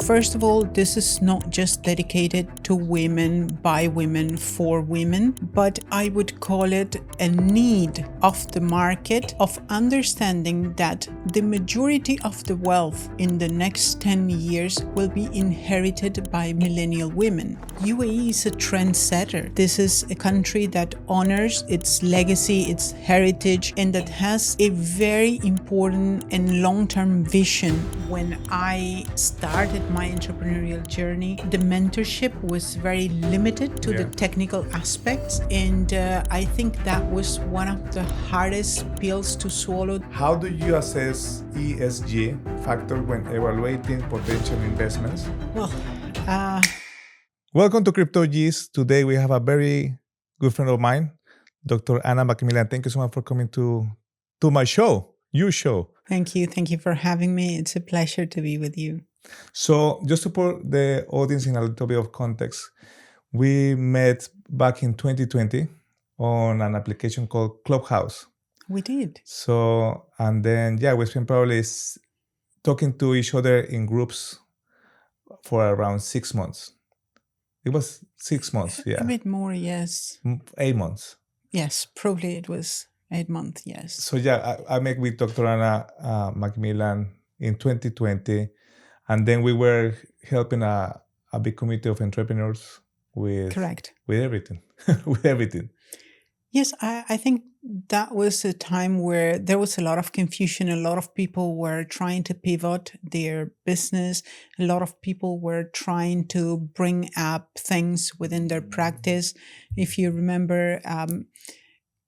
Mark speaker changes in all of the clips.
Speaker 1: First of all, this is not just dedicated to women, by women, for women, but I would call it a need of the market of understanding that the majority of the wealth in the next 10 years will be inherited by millennial women. UAE is a trendsetter. This is a country that honors its legacy, its heritage, and that has a very important and long-term vision. When I started my entrepreneurial journey, the mentorship was very limited to the technical aspects, and I think that was one of the hardest pills to swallow.
Speaker 2: How do you assess ESG factor when evaluating potential investments? Welcome to Crypto G's. Today we have a very good friend of mine, Dr. Anna MacMillan. Thank you so much for coming to my show, your show.
Speaker 1: Thank you. Thank you for having me. It's a pleasure to be with you.
Speaker 2: So just to put the audience in a little bit of context, we met back in 2020 on an application called Clubhouse.
Speaker 1: We did.
Speaker 2: So, and then, we spent probably talking to each other in groups for around 6 months. It was 6 months,
Speaker 1: A bit more, yes.
Speaker 2: 8 months.
Speaker 1: Yes, probably it was 8 months, yes.
Speaker 2: So I met with Dr. Anna MacMillan in 2020, and then we were helping a big community of entrepreneurs with
Speaker 1: Correct.
Speaker 2: With everything, with everything.
Speaker 1: Yes, I think that was a time where there was a lot of confusion. A lot of people were trying to pivot their business. A lot of people were trying to bring up things within their practice. If you remember,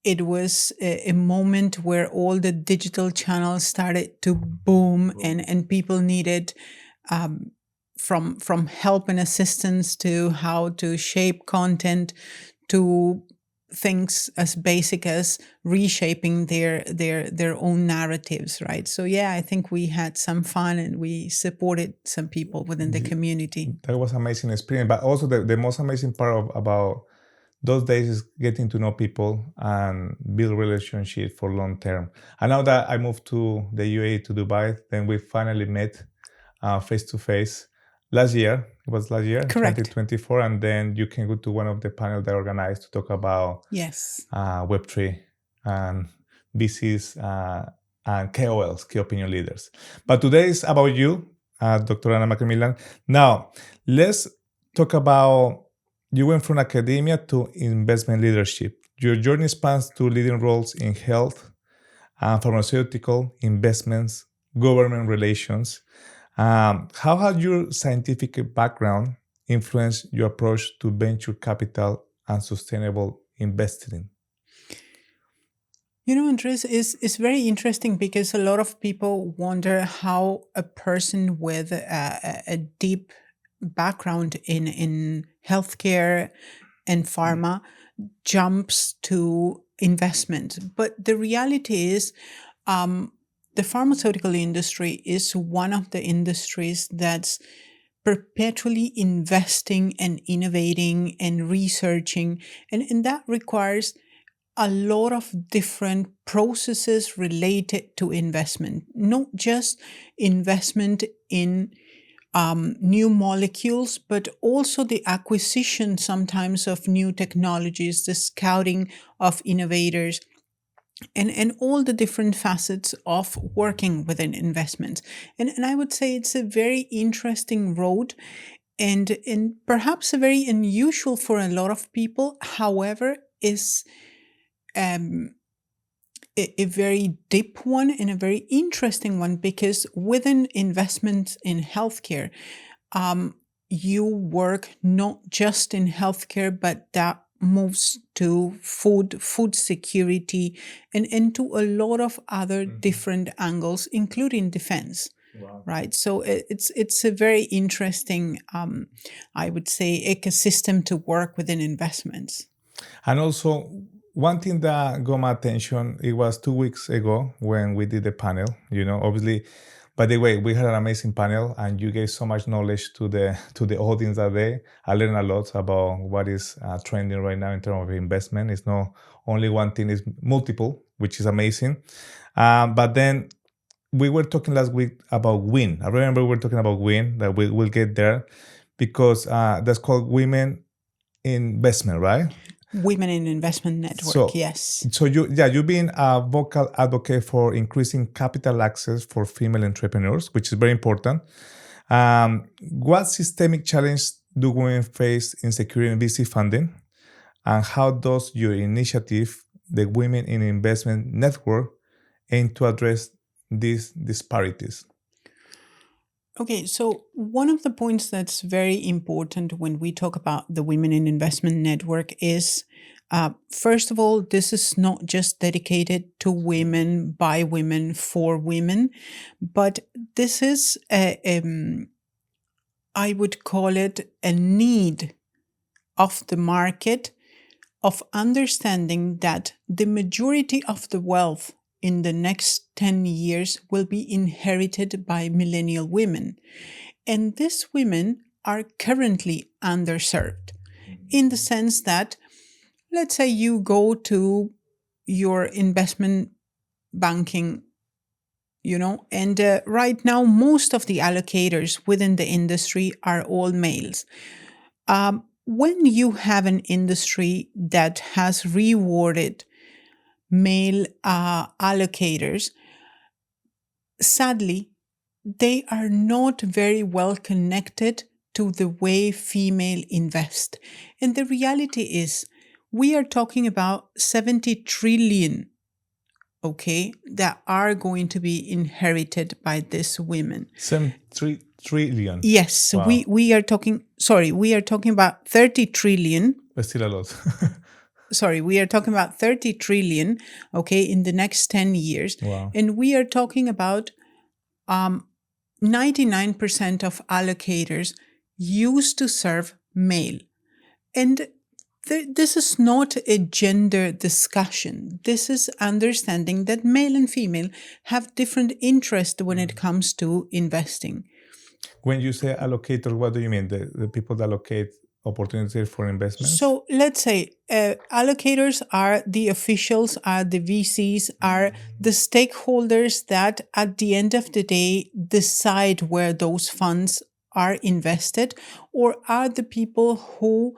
Speaker 1: it was a moment where all the digital channels started to boom, and people needed from help and assistance to how to shape content to things as basic as reshaping their own narratives, right? So I think we had some fun and we supported some people within the community.
Speaker 2: That was an amazing experience. But also the most amazing part about those days is getting to know people and build relationships for long term. And now that I moved to the UAE, to Dubai, then we finally met face to face last year. It was last year,
Speaker 1: Correct.
Speaker 2: 2024. And then you can go to one of the panels that organized to talk about Web3 and VCs and KOLs, key opinion leaders. But today is about you, Dr. Anna MacMillan. Now, let's talk about you went from academia to investment leadership. Your journey spans to leading roles in health, pharmaceutical, investments, government relations. How has your scientific background influenced your approach to venture capital and sustainable investing?
Speaker 1: You know, Andres, it's very interesting because a lot of people wonder how a person with a deep background in healthcare and pharma jumps to investment. But the reality is the pharmaceutical industry is one of the industries that's perpetually investing and innovating and researching. And that requires a lot of different processes related to investment, not just investment in new molecules, but also the acquisition sometimes of new technologies, the scouting of innovators, and all the different facets of working within investments. And I would say it's a very interesting road and perhaps a very unusual for a lot of people. However, is a very deep one and a very interesting one, because within investments in healthcare, you work not just in healthcare, but that moves to food security, and into a lot of other different angles, including defense. Wow. Right. So it's a very interesting, I would say, ecosystem to work within investments.
Speaker 2: And also, one thing that got my attention, it was 2 weeks ago when we did the panel, obviously. By the way, we had an amazing panel and you gave so much knowledge to the audience that day. I learned a lot about what is trending right now in terms of investment. It's not only one thing, it's multiple, which is amazing. But then we were talking last week about WIN. I remember we were talking about WIN, that we will get there, because that's called Women Investment, right?
Speaker 1: Women in Investment Network, yes.
Speaker 2: So you've been a vocal advocate for increasing capital access for female entrepreneurs, which is very important. What systemic challenge do women face in securing VC funding? And how does your initiative, the Women in Investment Network, aim to address these disparities?
Speaker 1: Okay, so one of the points that's very important when we talk about the Women in Investment Network is, first of all, this is not just dedicated to women, by women, for women, but this is, I would call it a need of the market of understanding that the majority of the wealth in the next 10 years will be inherited by millennial women. And these women are currently underserved in the sense that, let's say you go to your investment banking, and right now, most of the allocators within the industry are all males. When you have an industry that has rewarded male allocators, sadly, they are not very well connected to the way female invest. And the reality is, we are talking about 70 trillion, that are going to be inherited by these women.
Speaker 2: 73 trillion.
Speaker 1: Yes, wow. we are talking about 30 trillion.
Speaker 2: That's still a lot.
Speaker 1: Sorry, we are talking about 30 trillion, in the next 10 years.
Speaker 2: Wow.
Speaker 1: And we are talking about 99% of allocators used to serve male. And this is not a gender discussion. This is understanding that male and female have different interests when it comes to investing.
Speaker 2: When you say allocator, what do you mean? The people that allocate opportunities for investments?
Speaker 1: So let's say allocators are the officials, are the VCs, are the stakeholders that at the end of the day decide where those funds are invested, or are the people who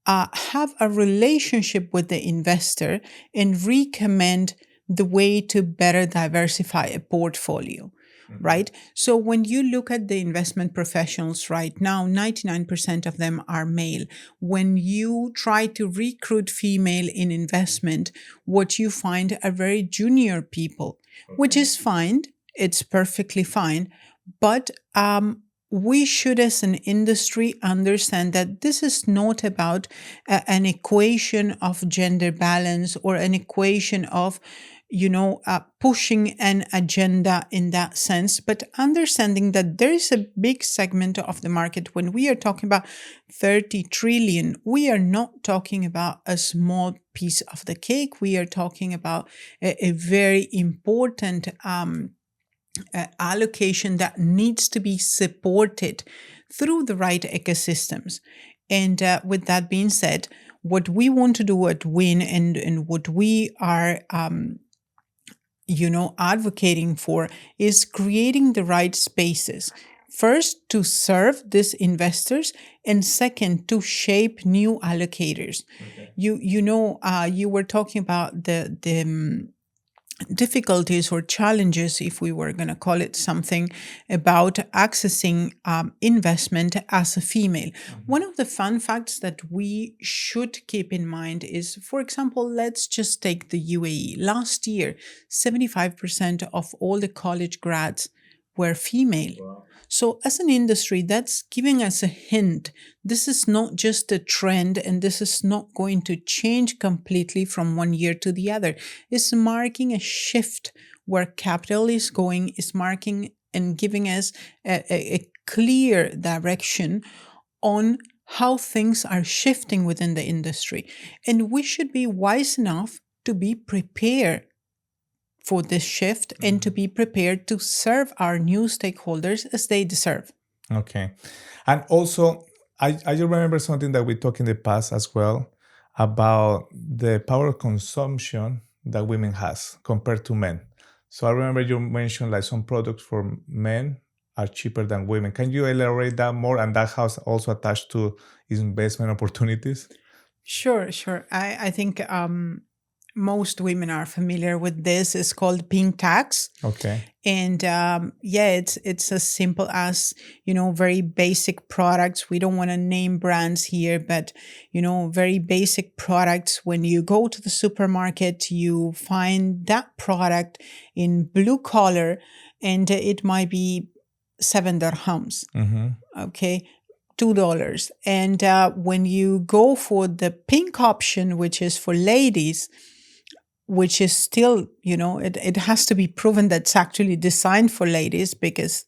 Speaker 1: have a relationship with the investor and recommend the way to better diversify a portfolio. Right? So when you look at the investment professionals right now, 99% of them are male. When you try to recruit female in investment, what you find are very junior people, which is fine. It's perfectly fine. But we should, as an industry, understand that this is not about an equation of gender balance or an equation of pushing an agenda in that sense, but understanding that there is a big segment of the market. When we are talking about 30 trillion, we are not talking about a small piece of the cake. We are talking about a very important allocation that needs to be supported through the right ecosystems. And with that being said, what we want to do at WIN and what we are advocating for is creating the right spaces. First, to serve these investors, and second, to shape new allocators. Okay. You were talking about the difficulties or challenges, if we were going to call it something, about accessing investment as a female. One of the fun facts that we should keep in mind is, for example, let's just take the UAE. Last year, 75% of all the college grads were female. Wow. So as an industry, that's giving us a hint. This is not just a trend, and this is not going to change completely from one year to the other. It's marking a shift where capital is going, is marking and giving us a clear direction on how things are shifting within the industry. And we should be wise enough to be prepared for this shift and to be prepared to serve our new stakeholders as they deserve.
Speaker 2: Okay. And also, I remember something that we talked in the past as well about the power of consumption that women has compared to men. So I remember you mentioned like some products for men are cheaper than women. Can you elaborate that more? And that has also attached to investment opportunities?
Speaker 1: Sure, sure. I think most women are familiar with this. It's called pink tax.
Speaker 2: Okay.
Speaker 1: And yeah, it's as simple as, very basic products. We don't want to name brands here, but very basic products. When you go to the supermarket, you find that product in blue color, and it might be 7 dirhams.
Speaker 2: Mm-hmm.
Speaker 1: Okay. $2. And when you go for the pink option, which is for ladies, which is still, it has to be proven that it's actually designed for ladies, because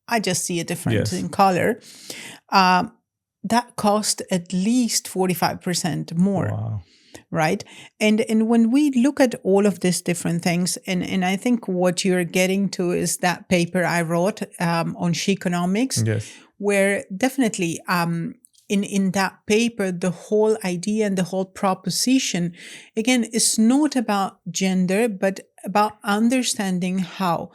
Speaker 1: I just see a difference
Speaker 2: Yes.
Speaker 1: in color. That cost at least 45% more.
Speaker 2: Wow.
Speaker 1: Right. And when we look at all of these different things, and I think what you're getting to is that paper I wrote on Sheconomics,
Speaker 2: Yes.
Speaker 1: where definitely in that paper, the whole idea and the whole proposition, again, is not about gender, but about understanding how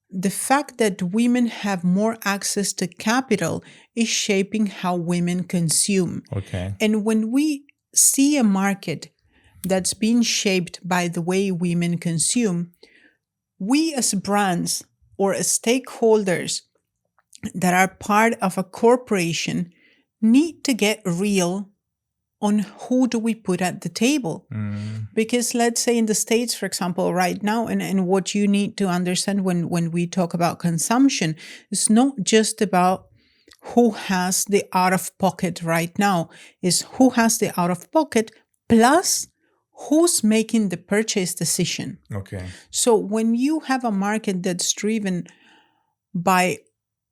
Speaker 1: the fact that women have more access to capital is shaping how women consume.
Speaker 2: Okay.
Speaker 1: And when we see a market that's being shaped by the way women consume, we as brands or as stakeholders that are part of a corporation need to get real on who do we put at the table. Because let's say in the States, for example, right now, and what you need to understand when we talk about consumption, it's not just about who has the out of pocket right now, is who has the out of pocket plus who's making the purchase decision.
Speaker 2: Okay.
Speaker 1: So when you have a market that's driven by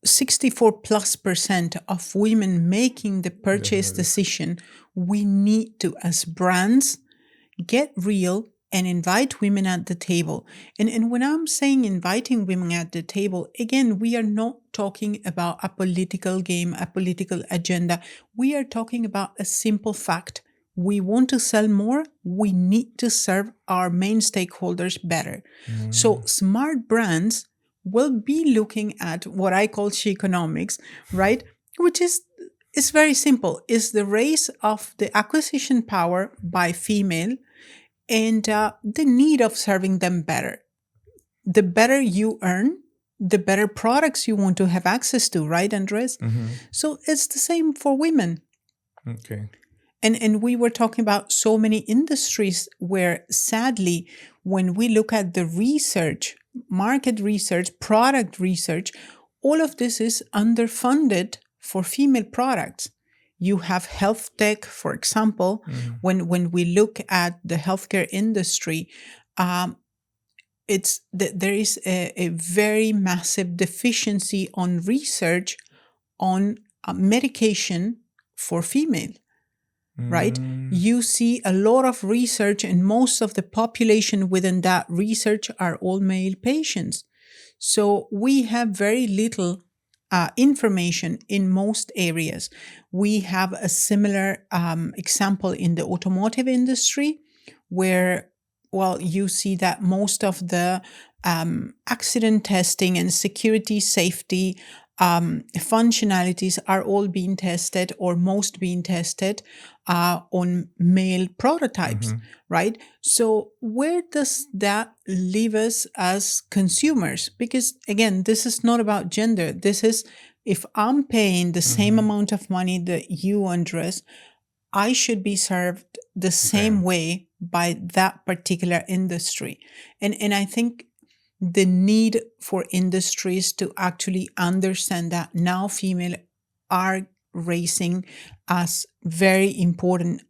Speaker 1: 64+% of women making the purchase decision, we need to, as brands, get real and invite women at the table. And when I'm saying inviting women at the table, again, we are not talking about a political game, a political agenda. We are talking about a simple fact. We want to sell more. We need to serve our main stakeholders better. So smart brands will be looking at what I call Sheconomics, right? Which is it's very simple. It's the race of the acquisition power by female and the need of serving them better. The better you earn, the better products you want to have access to, right, Andres? So it's the same for women.
Speaker 2: Okay.
Speaker 1: And we were talking about so many industries where, sadly, when we look at the research, market research, product research, all of this is underfunded for female products. You have health tech, for example. When we look at the healthcare industry, there is a very massive deficiency on research on medication for female. Right? You see a lot of research, and most of the population within that research are all male patients. So we have very little information in most areas. We have a similar example in the automotive industry where, well, you see that most of the accident testing and security safety functionalities are all being tested, or most being tested on male prototypes, right? So where does that leave us as consumers? Because again, this is not about gender. This is, if I'm paying the same amount of money that you, Andres, I should be served the same way by that particular industry. And I think the need for industries to actually understand that now female are raising as very important,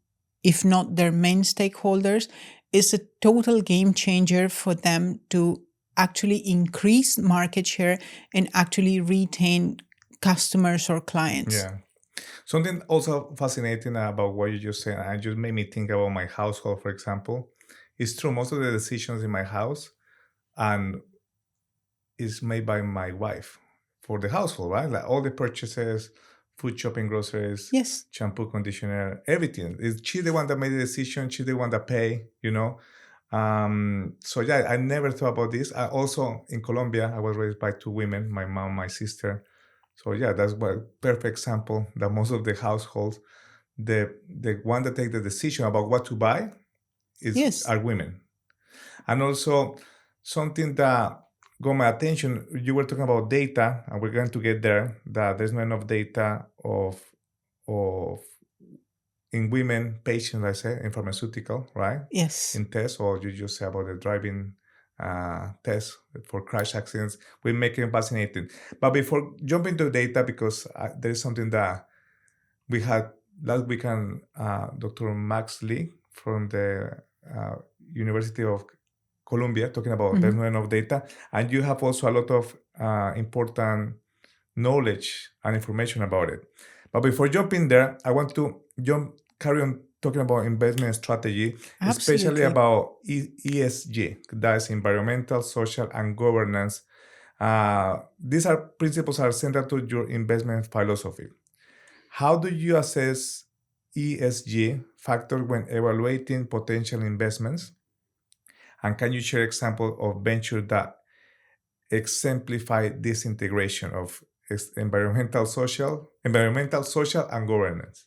Speaker 1: if not their main stakeholders, is a total game changer for them to actually increase market share and actually retain customers or clients.
Speaker 2: Yeah. Something also fascinating about what you just said, and just made me think about my household, for example. It's true, most of the decisions in my house and is made by my wife for the household, right? Like all the purchases, food, shopping, groceries,
Speaker 1: Yes.
Speaker 2: shampoo, conditioner, everything. She's the one that made the decision. She's the one that pay, So yeah, I never thought about this. I also in Colombia, I was raised by two women, my mom, my sister. So yeah, that's a perfect example that most of the households, the one that take the decision about what to buy are women. And also something that got my attention, you were talking about data, and we're going to get there, that there's not enough data of in women patients, I say, in pharmaceutical, right?
Speaker 1: Yes.
Speaker 2: In tests, or you just say about the driving test for crash accidents. We make it fascinating. But before jumping to data, because there is something that we had last weekend, Dr. Max Lee from the University of Columbia talking about there's not enough data. And you have also a lot of important knowledge and information about it. But before jumping there, I want to carry on talking about investment strategy, especially about ESG, that's environmental, social, and governance. These are principles are central to your investment philosophy. How do you assess ESG factors when evaluating potential investments? And can you share example of ventures that exemplify this integration of environmental, social, and governance?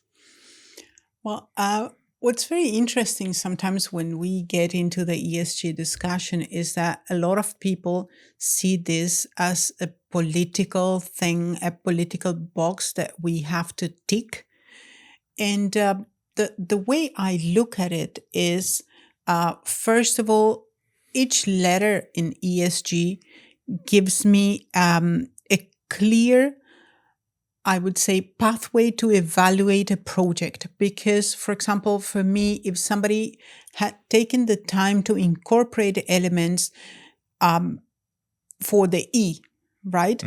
Speaker 1: Well, what's very interesting sometimes when we get into the ESG discussion is that a lot of people see this as a political thing, a political box that we have to tick. And the way I look at it is, first of all, each letter in ESG gives me a clear, I would say, pathway to evaluate a project. Because, for example, for me, if somebody had taken the time to incorporate elements for the E, right?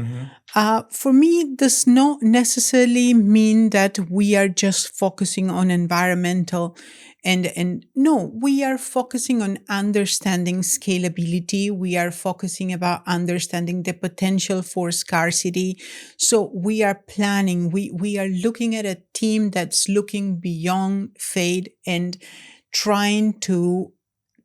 Speaker 1: For me, does not necessarily mean that we are just focusing on environmental and no, we are focusing on understanding scalability. We are focusing about understanding the potential for scarcity. So we are planning, we are looking at a team that's looking beyond fade and trying to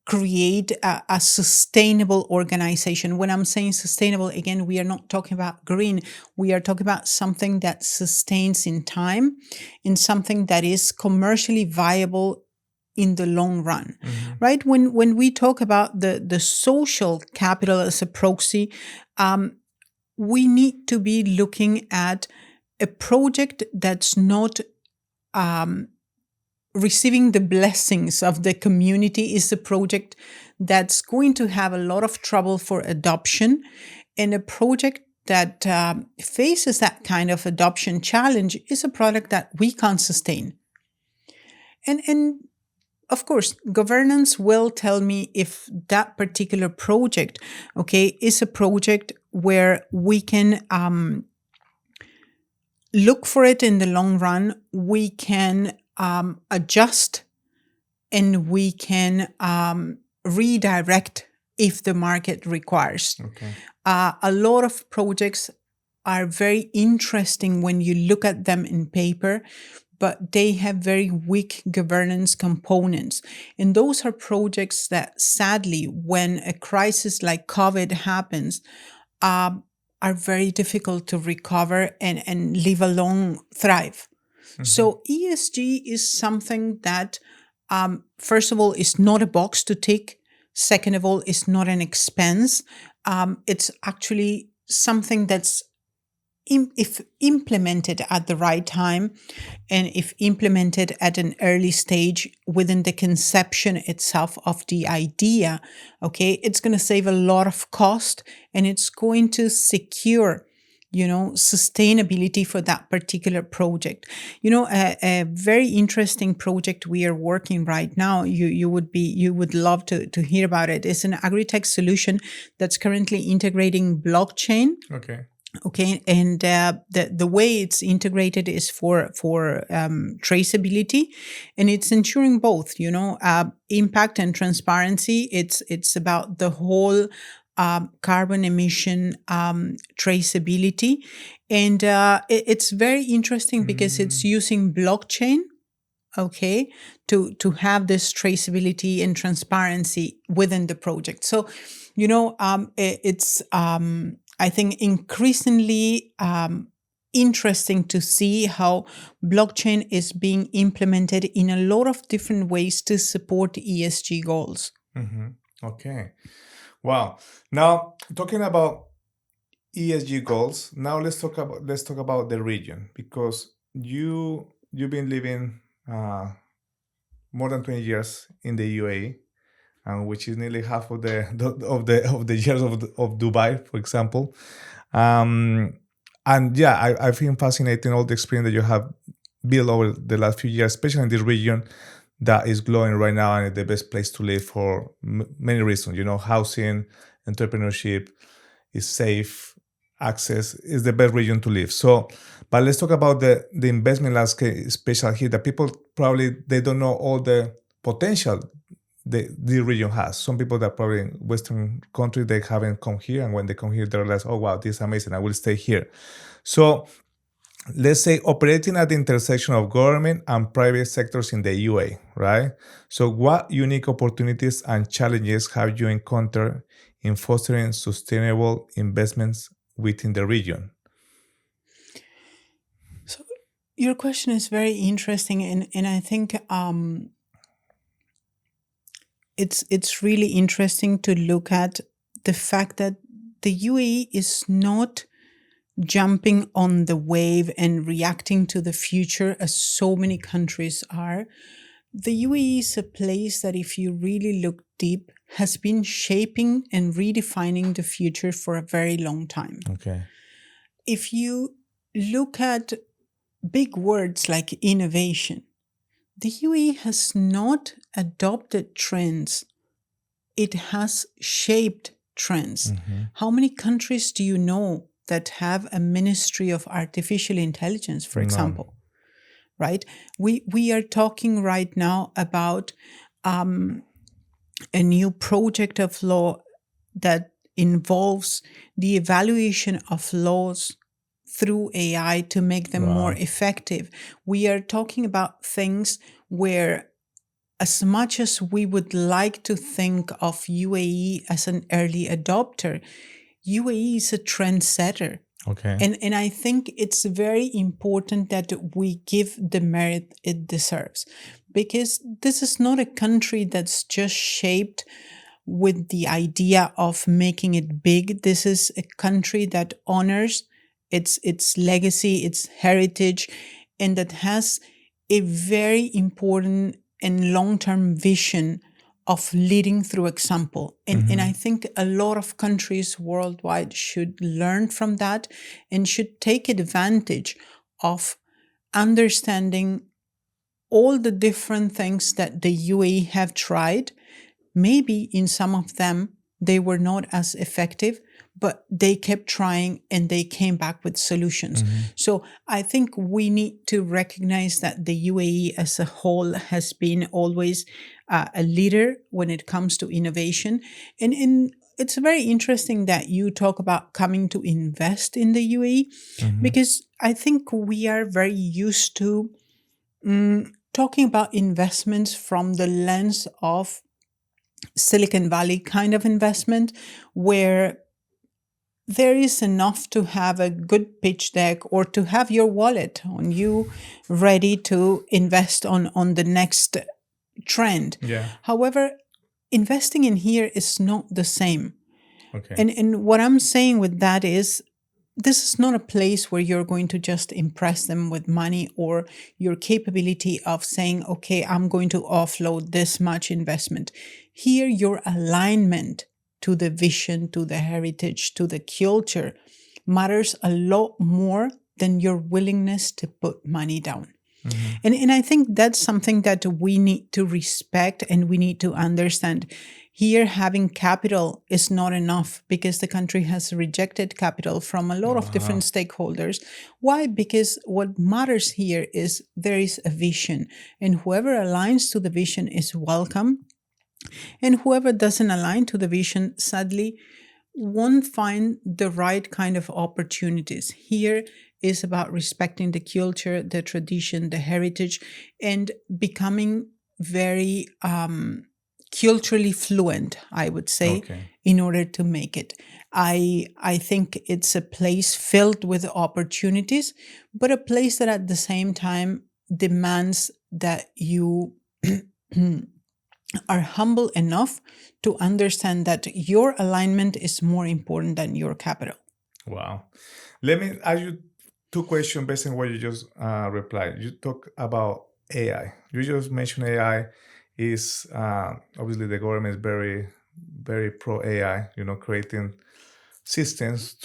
Speaker 1: create a sustainable organization. When I'm saying sustainable, again, we are not talking about green. We are talking about something that sustains in time, in something that is commercially viable in the long run, right? When we talk about the social capital as a proxy, we need to be looking at a project that's not receiving the blessings of the community, is a project that's going to have a lot of trouble for adoption, and a project that faces that kind of adoption challenge is a product that we can't sustain. And of course, governance will tell me if that particular project, okay, is a project where we can look for it in the long run, we can adjust, and we can redirect if the market requires. A lot of projects are very interesting when you look at them in paper, but they have very weak governance components. And those are projects that, sadly, when a crisis like COVID happens, are very difficult to recover and leave alone thrive. So ESG is something that, first of all, is not a box to tick. Second of all, it's not an expense. It's actually something that's, if implemented at the right time, and if implemented at an early stage within the conception itself of the idea, okay, it's going to save a lot of cost, and it's going to secure, sustainability for that particular project. A very interesting project we are working right now, you would love to hear about it. It's an agri-tech solution that's currently integrating blockchain. Okay, and the way it's integrated is for traceability, and it's ensuring both, impact and transparency. It's about the whole carbon emission traceability, and it's very interesting because it's using blockchain okay, to have this traceability and transparency within the project. So, it's I think increasingly interesting to see how blockchain is being implemented in a lot of different ways to support ESG goals.
Speaker 2: Mm-hmm. Okay. Wow. Now, talking about ESG goals, now let's talk about the region, because you've been living more than 20 years in the UAE, which is nearly half of the years of Dubai, for example. And yeah, I find fascinating all the experience that you have built over the last few years, especially in this region that is growing right now and is the best place to live for many reasons. Housing, entrepreneurship is safe, access is the best region to live. So, but let's talk about the investment landscape, especially here, that people probably they don't know all the potential the region has. Some people that probably in Western countries, they haven't come here, and when they come here, they realize, oh wow, this is amazing, I will stay here. So let's say operating at the intersection of government and private sectors in the UAE, right? So what unique opportunities and challenges have you encountered in fostering sustainable investments within the region?
Speaker 1: So your question is very interesting, and I think it's really interesting to look at the fact that the UAE is not jumping on the wave and reacting to the future as so many countries are. The UAE is a place that, if you really look deep, has been shaping and redefining the future for a very long time.
Speaker 2: Okay.
Speaker 1: If you look at big words like innovation, the UAE has not adopted trends, it has shaped trends.
Speaker 2: Mm-hmm.
Speaker 1: How many countries do you know that have a ministry of artificial intelligence, for example? Right? We are talking right now about a new project of law that involves the evaluation of laws through AI to make them more effective. We are talking about things where, as much as we would like to think of UAE as an early adopter, UAE is a trendsetter.
Speaker 2: Okay.
Speaker 1: And I think it's very important that we give the merit it deserves, because this is not a country that's just shaped with the idea of making it big. This is a country that honors its legacy, its heritage, and that has a very important and long-term vision of leading through example. And I think a lot of countries worldwide should learn from that and should take advantage of understanding all the different things that the UAE have tried. Maybe in some of them, they were not as effective, but they kept trying and they came back with solutions. So I think we need to recognize that the UAE as a whole has been always a leader when it comes to innovation. And it's very interesting that you talk about coming to invest in the UAE, because I think we are very used to talking about investments from the lens of Silicon Valley kind of investment, where there is enough to have a good pitch deck or to have your wallet on you ready to invest on the next trend.
Speaker 2: Yeah.
Speaker 1: However, investing in here is not the same.
Speaker 2: Okay.
Speaker 1: And what I'm saying with that is, this is not a place where you're going to just impress them with money or your capability of saying, okay, I'm going to offload this much investment. Here, your alignment to the vision, to the heritage, to the culture matters a lot more than your willingness to put money down. And I think that's something that we need to respect and we need to understand. Here, having capital is not enough, because the country has rejected capital from a lot of different stakeholders. Why? Because what matters here is there is a vision, and whoever aligns to the vision is welcome. And whoever doesn't align to the vision, sadly, won't find the right kind of opportunities. Here, is about respecting the culture, the tradition, the heritage, and becoming very culturally fluent, I would say, in order to make it. I think it's a place filled with opportunities, but a place that at the same time demands that you are humble enough to understand that your alignment is more important than your capital.
Speaker 2: Wow. Let me ask you two questions based on what you just replied. You talk about AI. You just mentioned AI is obviously the government is very, very pro AI, creating systems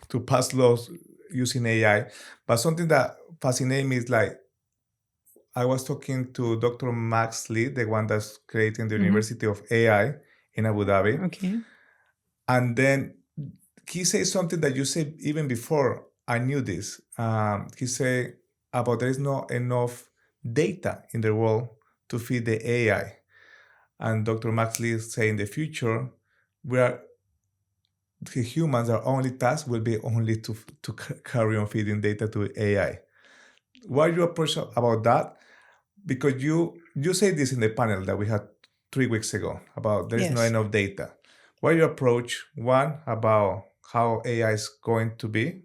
Speaker 2: to pass laws using AI. But something that fascinates me is like, I was talking to Dr. Max Lee, the one that's creating the University of AI in Abu Dhabi.
Speaker 1: Okay.
Speaker 2: And then he said something that you said even before I knew this. He said about there is not enough data in the world to feed the AI. And Dr. Max Lee is saying in the future, the humans, our only task will be only to carry on feeding data to AI. What are your approach about that? Because you said this in the panel that we had 3 weeks ago about there's not enough data. What are your approach, one, about how AI is going to be?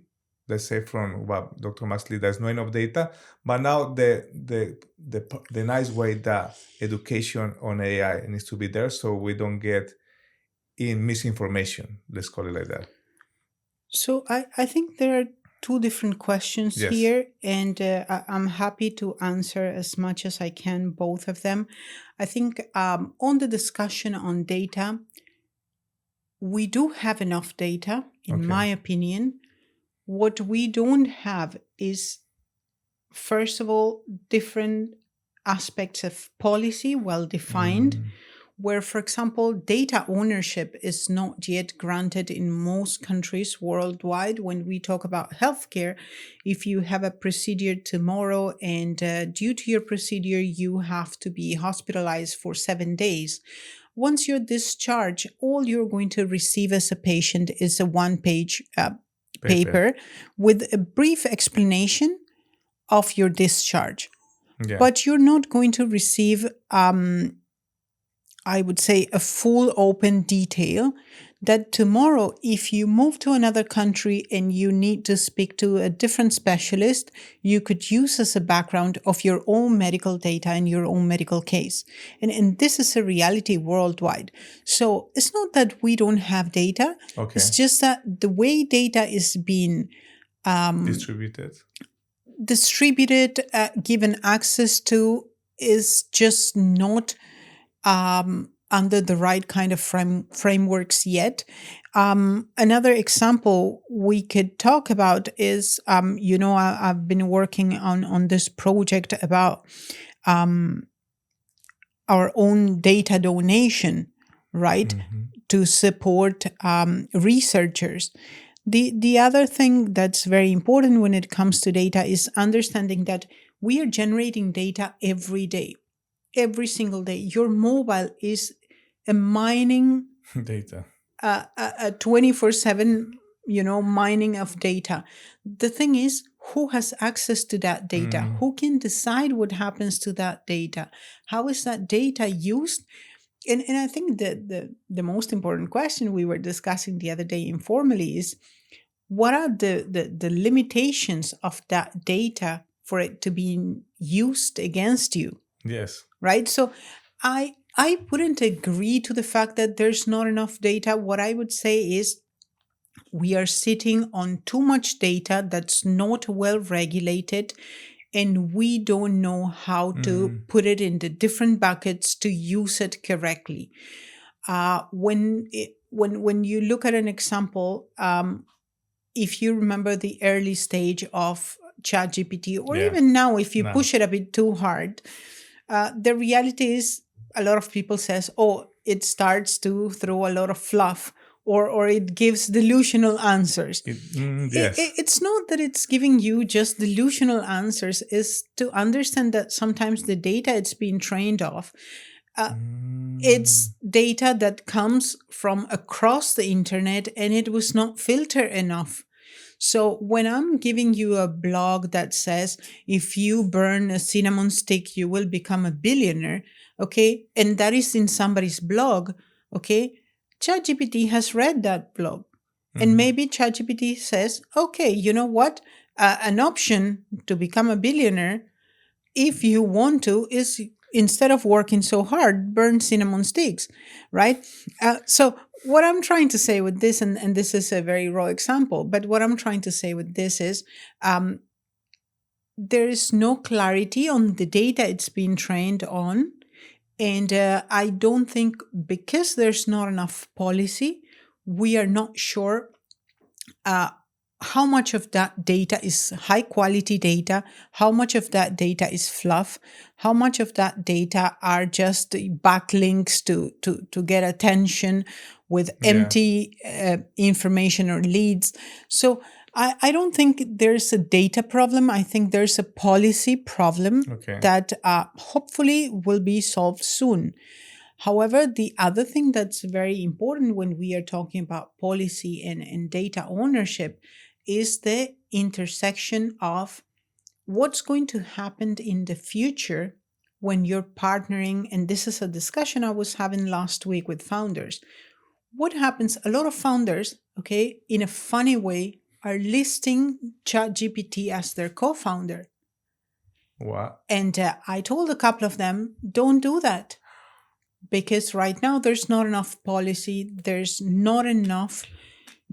Speaker 2: Let's say from what Dr. Maxley, there's not enough data, but now the nice way that education on AI needs to be there so we don't get in misinformation. Let's call it like that.
Speaker 1: So I think there are two different questions here, and I'm happy to answer as much as I can both of them. I think on the discussion on data, we do have enough data, in my opinion. What we don't have is, first of all, different aspects of policy well defined, where, for example, data ownership is not yet granted in most countries worldwide. When we talk about healthcare, if you have a procedure tomorrow and due to your procedure, you have to be hospitalized for 7 days. Once you're discharged, all you're going to receive as a patient is a one-page paper with a brief explanation of your discharge. But you're not going to receive, I would say, a full open detail that tomorrow, if you move to another country and you need to speak to a different specialist, you could use as a background of your own medical data and your own medical case. And this is a reality worldwide. So it's not that we don't have data. It's just that the way data is being distributed, given access to, is just not under the right kind of frameworks yet. Another example we could talk about is, I've been working on this project about our own data donation, right, to support researchers. The other thing that's very important when it comes to data is understanding that we are generating data every day. Every single day. Your mobile is a mining
Speaker 2: data,
Speaker 1: a 24/7, mining of data. The thing is, who has access to that data? Who can decide what happens to that data? How is that data used? And I think that the most important question we were discussing the other day informally is, what are the limitations of that data for it to be used against you?
Speaker 2: Yes.
Speaker 1: Right? So I wouldn't agree to the fact that there's not enough data. What I would say is we are sitting on too much data that's not well regulated, and we don't know how to put it into different buckets to use it correctly. When you look at an example, if you remember the early stage of ChatGPT, or even now, if you push it a bit too hard, the reality is a lot of people says, oh, it starts to throw a lot of fluff, or it gives delusional answers. It's not that it's giving you just delusional answers. Is to understand that sometimes the data it's being trained off, it's data that comes from across the internet and it was not filtered enough. So when I'm giving you a blog that says, if you burn a cinnamon stick, you will become a billionaire, okay, and that is in somebody's blog, okay, ChatGPT has read that blog. And maybe ChatGPT says, okay, you know what? An option to become a billionaire, if you want to, is instead of working so hard, burn cinnamon sticks, right? So what I'm trying to say with this, and this is a very raw example, but what I'm trying to say with this is um, there is no clarity on the data it's been trained on. And I don't think, because there's not enough policy, we are not sure uh, how much of that data is high quality data, how much of that data is fluff, how much of that data are just backlinks to get attention with empty information or leads. So I don't think there's a data problem. I think there's a policy problem that hopefully will be solved soon. However, the other thing that's very important when we are talking about policy and data ownership is the intersection of what's going to happen in the future when you're partnering. And this is a discussion I was having last week with founders. What happens? A lot of founders, okay, in a funny way, are listing ChatGPT as their co founder.
Speaker 2: What?
Speaker 1: And I told a couple of them, don't do that. Because right now there's not enough policy, there's not enough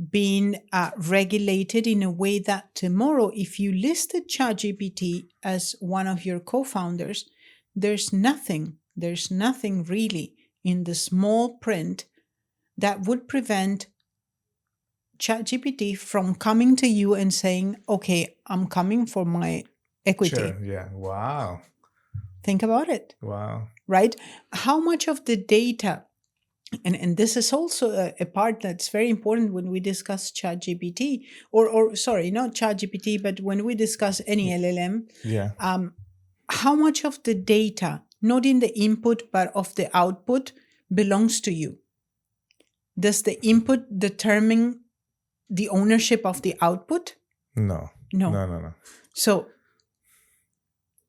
Speaker 1: being regulated in a way that tomorrow, if you listed ChatGPT as one of your co-founders, there's nothing really in the small print that would prevent ChatGPT from coming to you and saying, okay, I'm coming for my equity.
Speaker 2: Sure, yeah. Wow.
Speaker 1: Think about it.
Speaker 2: Wow.
Speaker 1: Right? How much of the data, and this is also a part that's very important when we discuss ChatGPT, or sorry, not ChatGPT, but when we discuss any LLM, how much of the data, not in the input, but of the output, belongs to you? Does the input determine the ownership of the output?
Speaker 2: No. So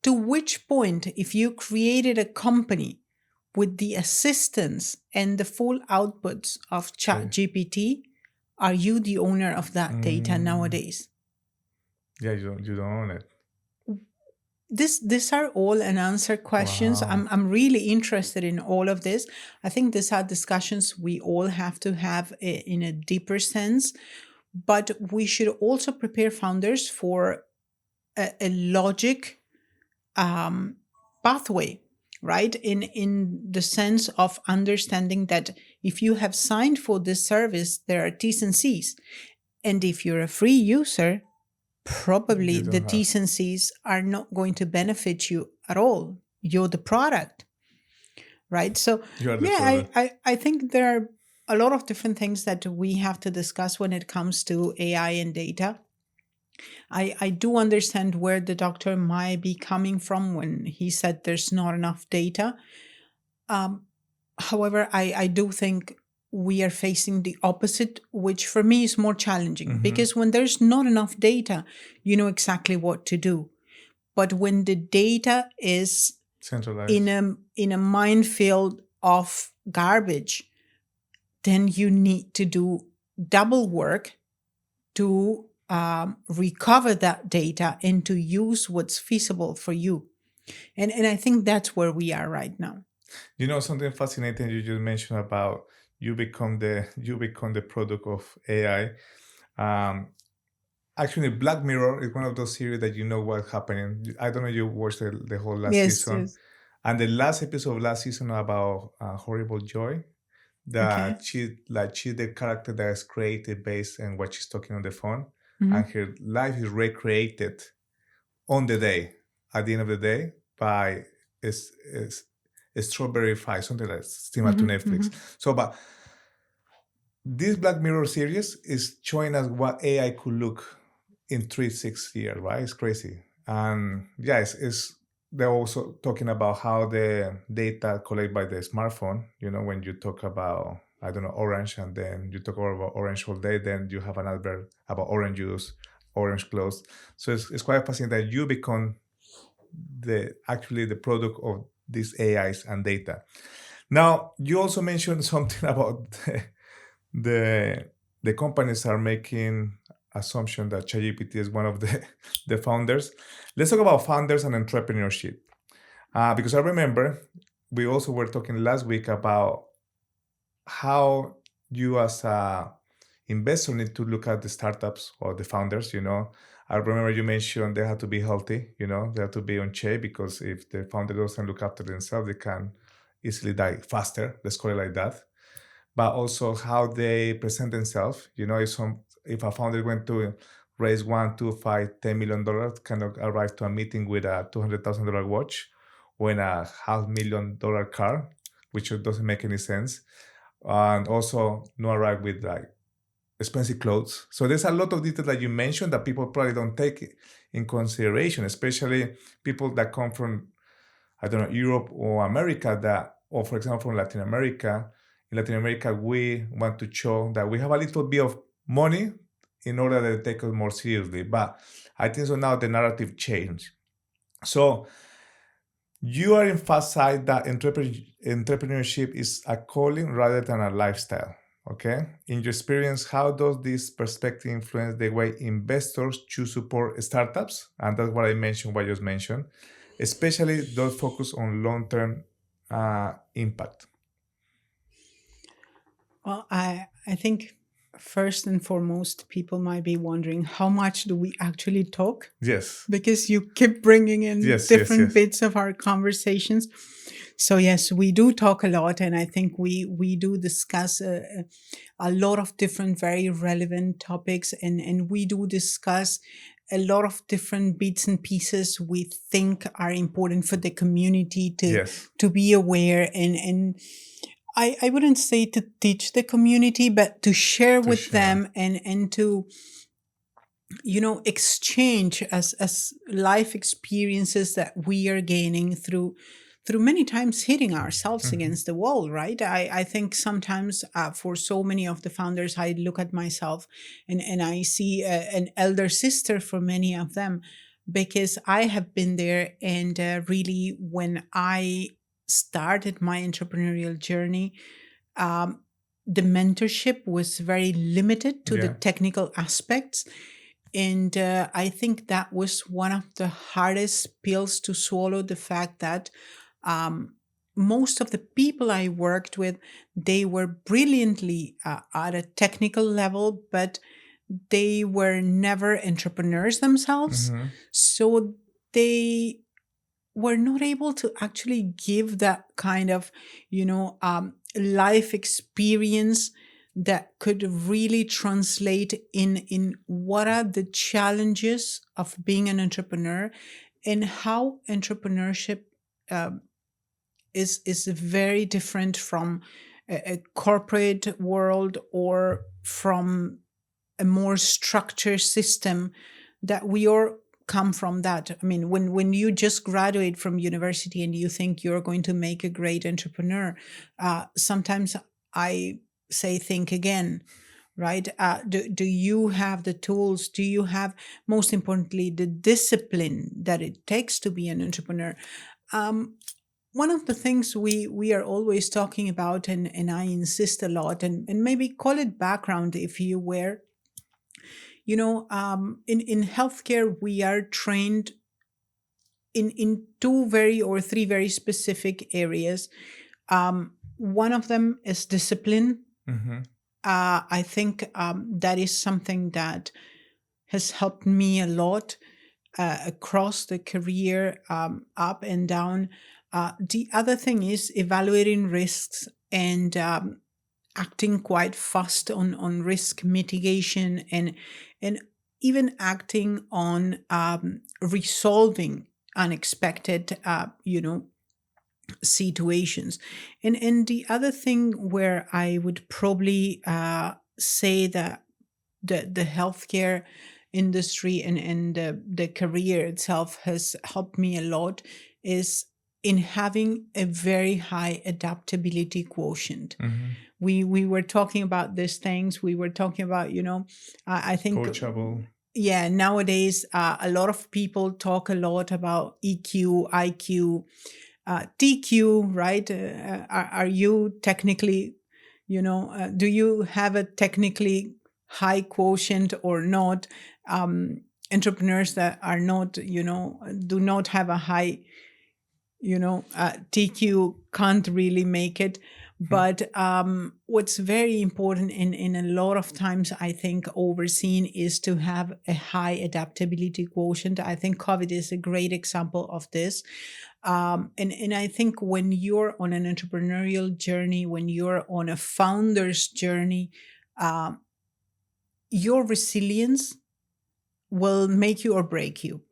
Speaker 1: to which point, if you created a company with the assistance and the full outputs of ChatGPT, are you the owner of that data nowadays?
Speaker 2: Yeah, you don't own it.
Speaker 1: These are all unanswered questions.
Speaker 2: Wow.
Speaker 1: I'm really interested in all of this. I think these are discussions we all have to have in a deeper sense, but we should also prepare founders for a logic pathway, right? In the sense of understanding that if you have signed for this service, there are T's and C's. And if you're a free user, probably the T's and C's are not going to benefit you at all. You're the product, right? So yeah, I think there are a lot of different things that we have to discuss when it comes to AI and data. I do understand where the doctor might be coming from when he said there's not enough data. However, I do think we are facing the opposite, which for me is more challenging, because when there's not enough data, you know exactly what to do. But when the data is
Speaker 2: centralized
Speaker 1: in a minefield of garbage, then you need to do double work to recover that data and to use what's feasible for you. And I think that's where we are right now.
Speaker 2: You know, something fascinating you just mentioned about you become the product of AI. Actually, Black Mirror is one of those series that you know what's happening. I don't know if you watched the whole last season. Yes. And the last episode of last season about Horrible Joy, that she's the character that is created based on what she's talking on the phone, and her life is recreated on the day, at the end of the day, by Strawberry Five, something like similar to Netflix. So, but this Black Mirror series is showing us what AI could look in 3-6 years, right? It's crazy. And yeah, they're also talking about how the data collected by the smartphone, you know, when you talk about I don't know, orange, and then you talk about orange all day, then you have an advert about orange juice, orange clothes. So it's quite fascinating that you become actually the product of these AIs and data. Now, you also mentioned something about the the companies are making assumption that ChatGPT is one of the founders. Let's talk about founders and entrepreneurship. Because I remember we also were talking last week about how you as a investor need to look at the startups or the founders. I remember you mentioned they have to be healthy. They have to be on shape, because if the founder doesn't look after themselves, they can easily die faster. Let's call it like that. But also how they present themselves. If a founder went to raise 1, 2, 5, $10 million, cannot arrive to a meeting with a $200,000 watch or in a $500,000 car, which doesn't make any sense. And also not arrive with like expensive clothes. So there's a lot of detail that you mentioned that people probably don't take in consideration, especially people that come from, I don't know, Europe or America, or for example, from Latin America. In Latin America, we want to show that we have a little bit of money in order to take us more seriously. But I think so now the narrative changed. So you are emphasizing that entrepreneurship is a calling rather than a lifestyle. Okay. In your experience, how does this perspective influence the way investors choose support startups? And that's what I just mentioned, especially those focus on long-term impact.
Speaker 1: Well, I think first and foremost, people might be wondering, how much do we actually talk?
Speaker 2: Yes.
Speaker 1: Because you keep bringing in different bits of our conversations. So yes, we do talk a lot, and I think we do discuss a lot of different very relevant topics, and we do discuss a lot of different bits and pieces we think are important for the community to be aware, and I wouldn't say to teach the community, but to share with them and to exchange as life experiences that we are gaining through many times hitting ourselves against the wall, right? I think sometimes for so many of the founders, I look at myself and I see an elder sister for many of them, because I have been there. And really, when I started my entrepreneurial journey, the mentorship was very limited to the technical aspects. And I think that was one of the hardest pills to swallow, the fact that most of the people I worked with, they were brilliantly at a technical level, but they were never entrepreneurs themselves. So they were not able to actually give that kind of, life experience that could really translate in what are the challenges of being an entrepreneur, and how entrepreneurship is very different from a corporate world, or from a more structured system that we all come from. That, I mean, when you just graduate from university and you think you're going to make a great entrepreneur, sometimes I say, think again, right? Do you have the tools? Do you have, most importantly, the discipline that it takes to be an entrepreneur? One of the things we are always talking about, and I insist a lot, and maybe call it background if you were, in healthcare, we are trained in two or three very specific areas. One of them is discipline. I think that is something that has helped me a lot across the career, up and down. The other thing is evaluating risks and acting quite fast on risk mitigation, and even acting on resolving unexpected situations. And the other thing where I would probably say that the healthcare industry and the career itself has helped me a lot is in having a very high adaptability quotient. We were talking about these things. We were talking about, I think,
Speaker 2: coachable.
Speaker 1: Yeah, nowadays a lot of people talk a lot about EQ, IQ, TQ, right? Are you technically, do you have a technically high quotient or not? Entrepreneurs that are not, do not have a high, TQ can't really make it. But what's very important in a lot of times, I think, overseen is to have a high adaptability quotient. I think COVID is a great example of this. And I think when you're on an entrepreneurial journey, when you're on a founder's journey, your resilience will make you or break you.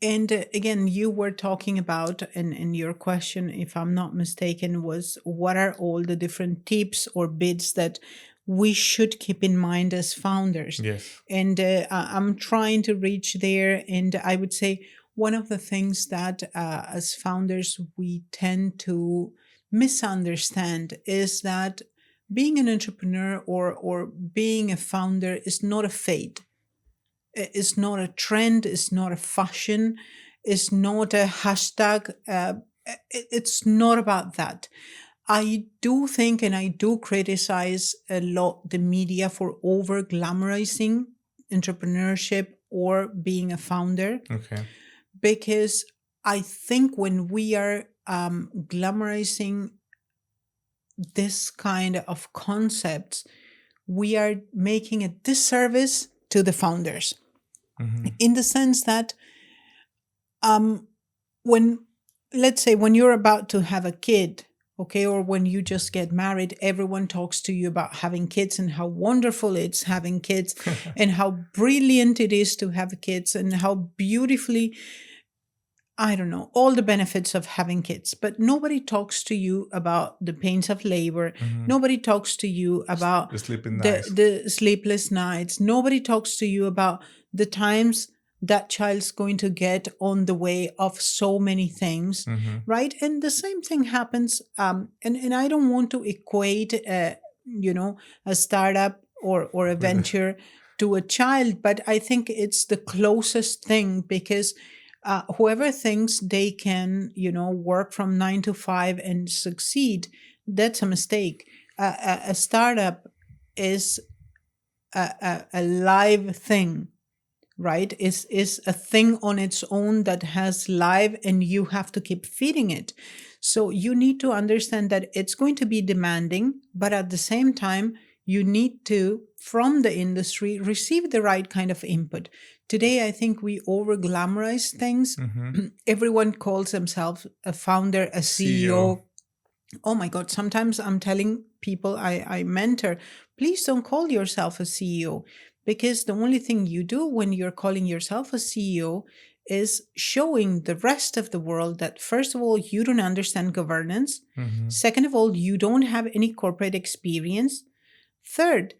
Speaker 1: And again, you were talking about, and your question, if I'm not mistaken, was what are all the different tips or bits that we should keep in mind as founders?
Speaker 2: Yes.
Speaker 1: And I'm trying to reach there. And I would say one of the things that as founders we tend to misunderstand is that being an entrepreneur or being a founder is not a fate. It's not a trend. It's not a fashion. It's not a hashtag. It's not about that. I do think, and I do criticize a lot the media for over glamorizing entrepreneurship or being a founder.
Speaker 2: Okay.
Speaker 1: Because I think when we are glamorizing this kind of concepts, we are making a disservice to the founders. In the sense that when, let's say, when you're about to have a kid, okay, or when you just get married, everyone talks to you about having kids and how wonderful it's having kids and how brilliant it is to have kids and how beautifully, I don't know, all the benefits of having kids. But nobody talks to you about the pains of labor. Nobody talks to you about the sleepless nights. Nobody talks to you about the times that child's going to get on the way of so many things, right? And the same thing happens. And I don't want to equate, a startup or a venture to a child, but I think it's the closest thing because whoever thinks they can, work from 9 to 5 and succeed, that's a mistake. A startup is a live thing, right? Is a thing on its own that has life, and you have to keep feeding it. So you need to understand that it's going to be demanding, but at the same time, you need to, from the industry, receive the right kind of input. Today, I think we over glamorize things. Everyone calls themselves a founder, a CEO. Oh my God, sometimes I'm telling people I mentor, please don't call yourself a CEO, because the only thing you do when you're calling yourself a CEO is showing the rest of the world that, first of all, you don't understand governance. Second of all, you don't have any corporate experience. Third,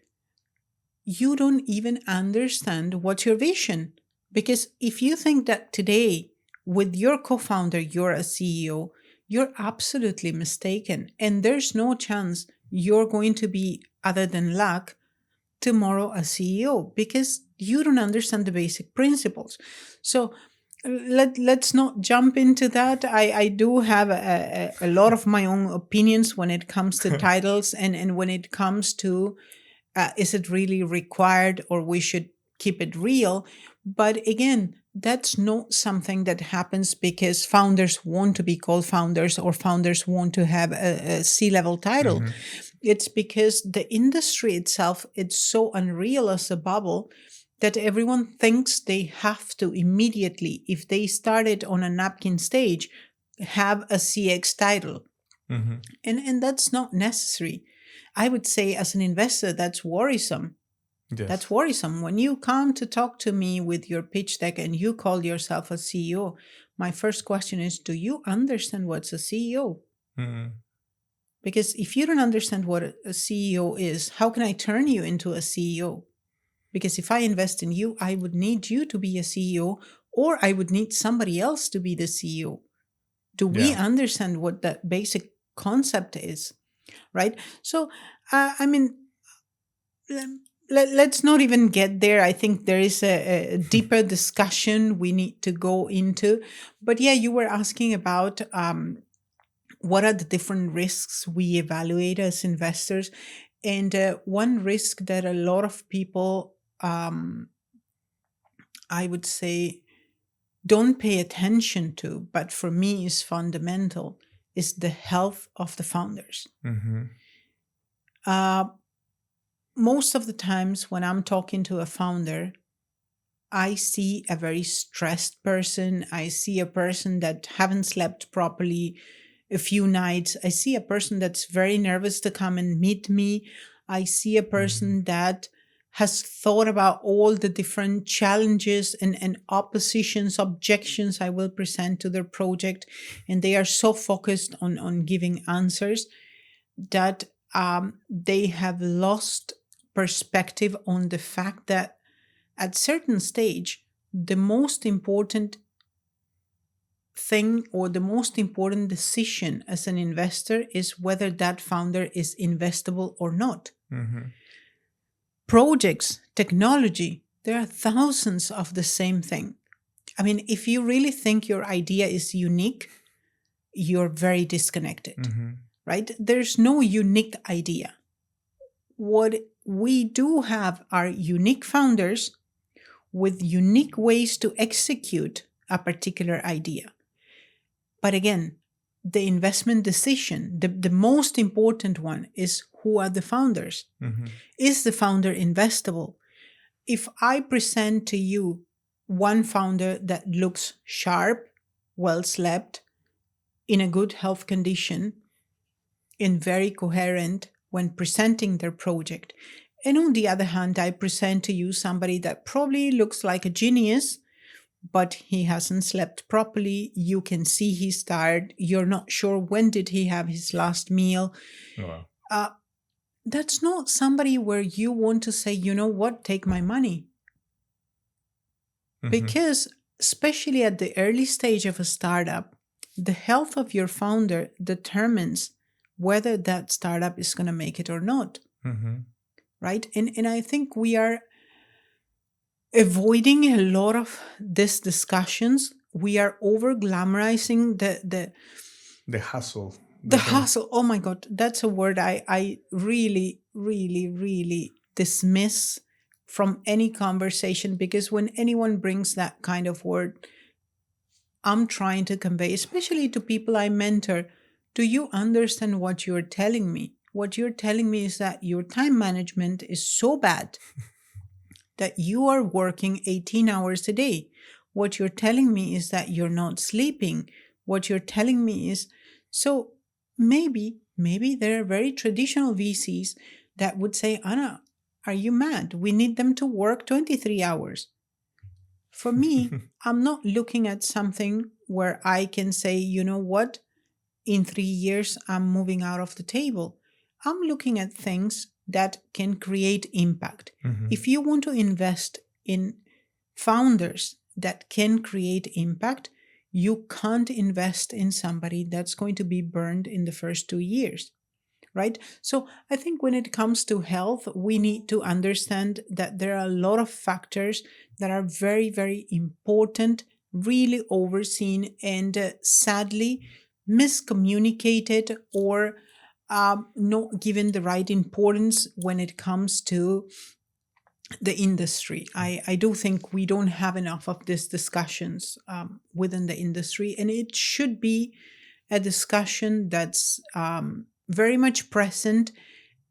Speaker 1: you don't even understand what's your vision. Because if you think that today, with your co-founder, you're a CEO, you're absolutely mistaken. And there's no chance you're going to be, other than luck, tomorrow a CEO, because you don't understand the basic principles. So let's not jump into that. I do have a lot of my own opinions when it comes to titles and when it comes to is it really required or we should keep it real. But again, that's not something that happens because founders want to be called founders or founders want to have a C-level title. It's because the industry itself, it's so unreal as a bubble that everyone thinks they have to immediately, if they started on a napkin stage, have a CX title. And that's not necessary. I would say as an investor, that's worrisome. Yes. That's worrisome. When you come to talk to me with your pitch deck and you call yourself a CEO, my first question is, do you understand what's a CEO? Because if you don't understand what a CEO is, how can I turn you into a CEO? Because if I invest in you, I would need you to be a CEO, or I would need somebody else to be the CEO. Do we understand what that basic concept is? Right? So, let's not even get there. I think there is a deeper discussion we need to go into. But yeah, you were asking about what are the different risks we evaluate as investors. And one risk that a lot of people, I would say, don't pay attention to, but for me is fundamental, is the health of the founders. Most of the times when I'm talking to a founder, I see a very stressed person. I see a person that haven't slept properly a few nights. I see a person that's very nervous to come and meet me. I see a person that has thought about all the different challenges and oppositions, objections I will present to their project. And they are so focused on giving answers that they have lost perspective on the fact that at certain stage, the most important thing or the most important decision as an investor is whether that founder is investable or not. Projects, technology, there are thousands of the same thing. I mean, if you really think your idea is unique, you're very disconnected, right? There's no unique idea. What we do have are unique founders with unique ways to execute a particular idea. But again, the investment decision, the most important one is who are the founders? Is the founder investable? If I present to you one founder that looks sharp, well slept, in a good health condition, and very coherent when presenting their project, and on the other hand, I present to you somebody that probably looks like a genius, but he hasn't slept properly. You can see he's tired. You're not sure when did he have his last meal. Wow. That's not somebody where you want to say, you know what, take my money. Because especially at the early stage of a startup, the health of your founder determines whether that startup is going to make it or not. Right? And I think we are avoiding a lot of these discussions. We are over glamorizing
Speaker 2: the hustle.
Speaker 1: The hustle. Oh my God, that's a word I really, really, really dismiss from any conversation, because when anyone brings that kind of word, I'm trying to convey, especially to people I mentor, do you understand what you're telling me? What you're telling me is that your time management is so bad that you are working 18 hours a day. What you're telling me is that you're not sleeping. What you're telling me is, so maybe there are very traditional VCs that would say, Anna, are you mad? We need them to work 23 hours. For me, I'm not looking at something where I can say, you know what, in 3 years, I'm moving out of the table. I'm looking at things that can create impact. If you want to invest in founders that can create impact, you can't invest in somebody that's going to be burned in the first 2 years, right? So I think when it comes to health, we need to understand that there are a lot of factors that are very, very important, really overseen, and sadly miscommunicated or not given the right importance when it comes to the industry. I do think we don't have enough of these discussions within the industry, and it should be a discussion that's very much present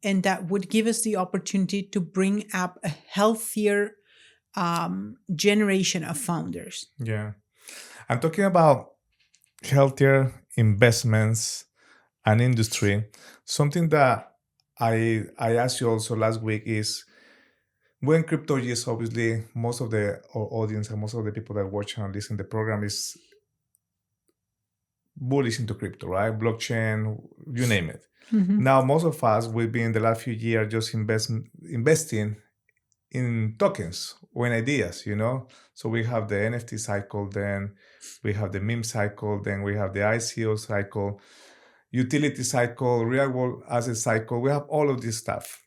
Speaker 1: and that would give us the opportunity to bring up a healthier generation of founders.
Speaker 2: Yeah. I'm talking about healthier investments and industry. Something that I asked you also last week is, when crypto is obviously most of our audience and most of the people that watch and listen to the program is bullish into crypto, right? Blockchain, you name it. Now, most of us, we've been in the last few years just investing in tokens or in ideas, So we have the NFT cycle, then we have the meme cycle, then we have the ICO cycle, utility cycle, real world asset cycle. We have all of this stuff.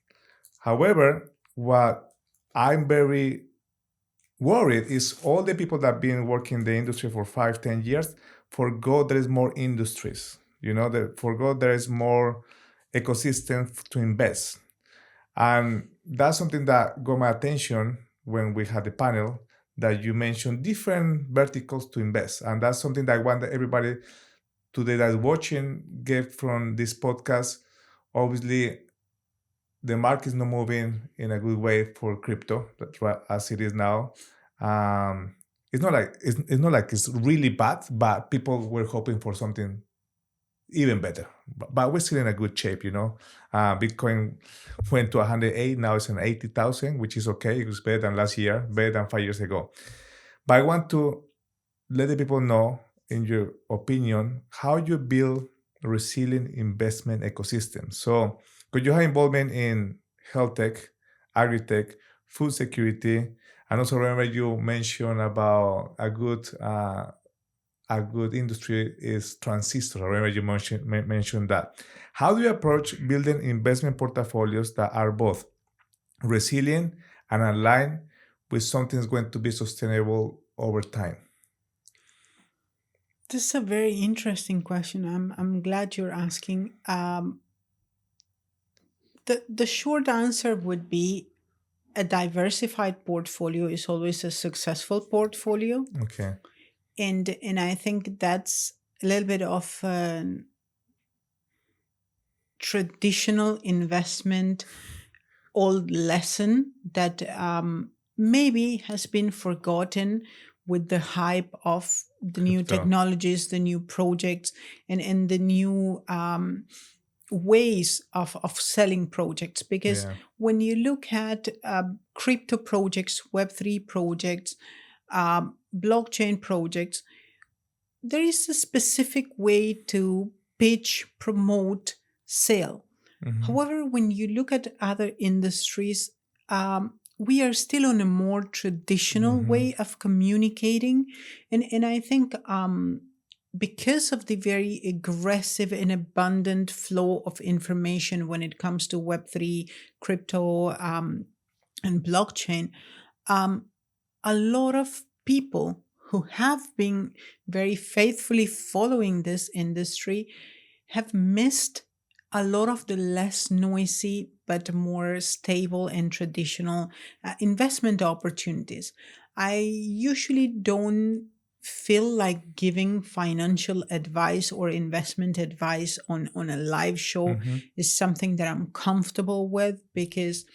Speaker 2: However, what I'm very worried is all the people that have been working in the industry for 5-10 years forgot there is more industries, forgot there is more ecosystem to invest. And that's something that got my attention when we had the panel, that you mentioned different verticals to invest. And that's something that I want everybody today that's watching get from this podcast. Obviously, the market is not moving in a good way for crypto, that's right, as it is now. It's not like it's really bad, but people were hoping for something even better. But we're still in a good shape, Bitcoin went to 108, now it's in 80,000, which is okay. It was better than last year, better than 5 years ago. But I want to let the people know, in your opinion, how you build a resilient investment ecosystem. So, because you have involvement in health tech, agri-tech, food security, and also remember you mentioned about a good industry is transistor. I remember you mentioned that. How do you approach building investment portfolios that are both resilient and aligned with something that's going to be sustainable over time?
Speaker 1: This is a very interesting question. I'm glad you're asking. The short answer would be a diversified portfolio is always a successful portfolio.
Speaker 2: Okay.
Speaker 1: And I think that's a little bit of a traditional investment old lesson that maybe has been forgotten with the hype of the new technologies, the new projects, and the new ways of selling projects. Because when you look at crypto projects, Web3 projects, blockchain projects, there is a specific way to pitch, promote, sell.
Speaker 2: Mm-hmm.
Speaker 1: However, when you look at other industries, we are still on a more traditional way of communicating. And I think because of the very aggressive and abundant flow of information when it comes to Web3, crypto, and blockchain, a lot of people who have been very faithfully following this industry have missed a lot of the less noisy but more stable and traditional investment opportunities. I usually don't feel like giving financial advice or investment advice on a live show is something that I'm comfortable with, because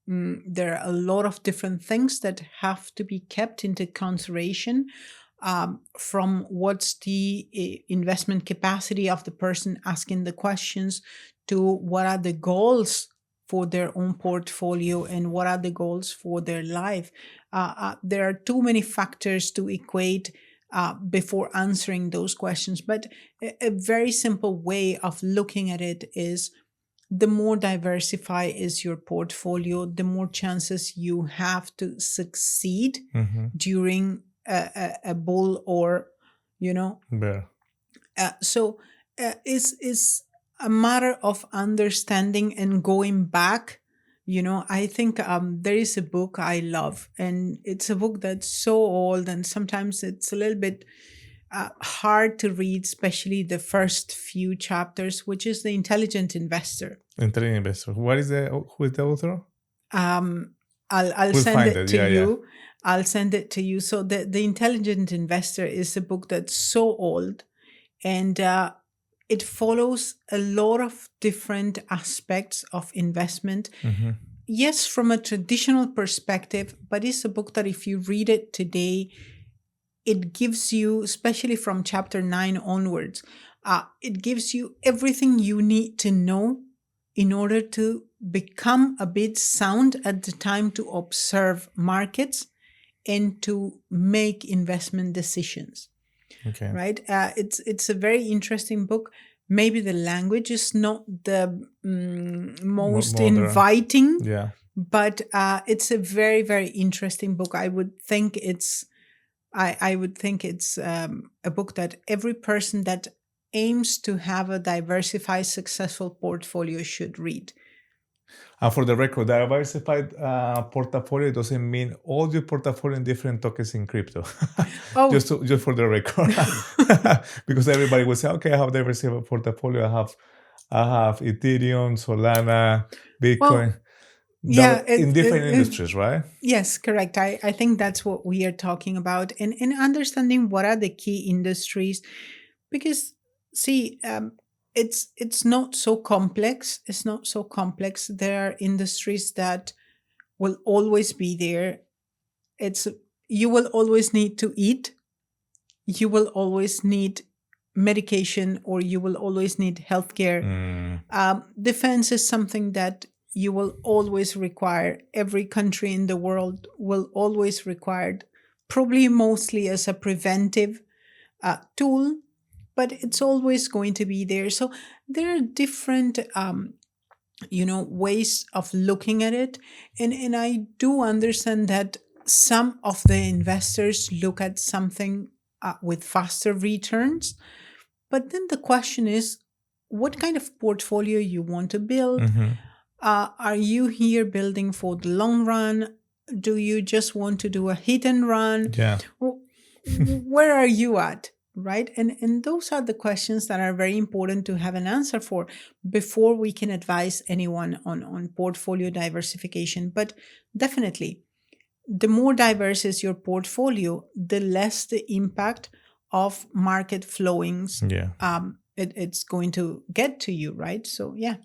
Speaker 1: there are a lot of different things that have to be kept into consideration, from what's the investment capacity of the person asking the questions, to what are the goals for their own portfolio and what are the goals for their life. There are too many factors to equate before answering those questions. But a very simple way of looking at it is, the more diversified is your portfolio, the more chances you have to succeed during a bull or, bear. So it's a matter of understanding and going back. I think there is a book I love, and it's a book that's so old, and sometimes it's a little bit hard to read, especially the first few chapters, which is The Intelligent Investor.
Speaker 2: Intelligent Investor. Who is the author?
Speaker 1: I'll send it to you. I'll send it to you. So the Intelligent Investor is a book that's so old, and it follows a lot of different aspects of investment. Yes, from a traditional perspective, but it's a book that if you read it today, it gives you, especially from chapter 9 onwards, it gives you everything you need to know in order to become a bit sound at the time to observe markets and to make investment decisions. Okay. Right? It's a very interesting book. Maybe the language is not the most inviting. Yeah. But it's a very, very interesting book. I would think it's a book that every person that aims to have a diversified, successful portfolio should read.
Speaker 2: And for the record, diversified portfolio doesn't mean all your portfolio in different tokens in crypto.
Speaker 1: Oh,
Speaker 2: just for the record, because everybody will say, "Okay, I have diversified portfolio. I have Ethereum, Solana, Bitcoin."
Speaker 1: well, yeah,
Speaker 2: In different industries, right?
Speaker 1: Yes, correct. I think that's what we are talking about, and in understanding what are the key industries, because see, it's not so complex. It's not so complex. There are industries that will always be there. It's You will always need to eat. You will always need medication, or you will always need healthcare. Defense is something that you will always require. Every country in the world will always require, probably mostly as a preventive tool, but it's always going to be there. So there are different ways of looking at it, and I do understand that some of the investors look at something with faster returns, but then the question is, what kind of portfolio you want to build? Are you here building for the long run? Do you just want to do a hit and run?
Speaker 2: Yeah.
Speaker 1: Where are you at? Right? And those are the questions that are very important to have an answer for before we can advise anyone on portfolio diversification. But definitely, the more diverse is your portfolio, the less the impact of market flowings
Speaker 2: Yeah.
Speaker 1: it's going to get to you, right? So, yeah.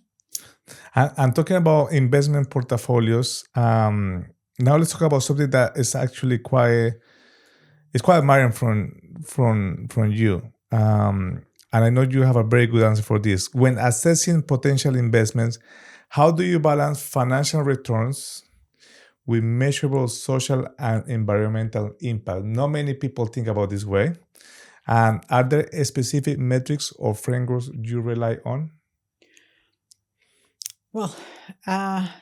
Speaker 2: And talking about investment portfolios, now let's talk about something that is actually quite admiring from you. And I know you have a very good answer for this. When assessing potential investments, how do you balance financial returns with measurable social and environmental impact? Not many people think about this way. Are there specific metrics or frameworks you rely on?
Speaker 1: Well,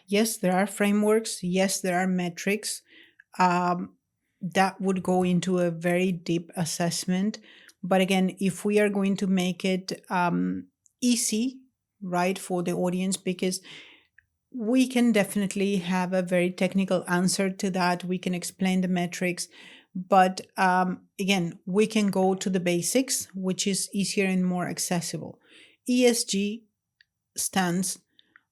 Speaker 1: yes, there are frameworks. Yes, there are metrics. That would go into a very deep assessment. But again, if we are going to make it easy, right, for the audience, because we can definitely have a very technical answer to that. We can explain the metrics. But again, we can go to the basics, which is easier and more accessible. ESG stands,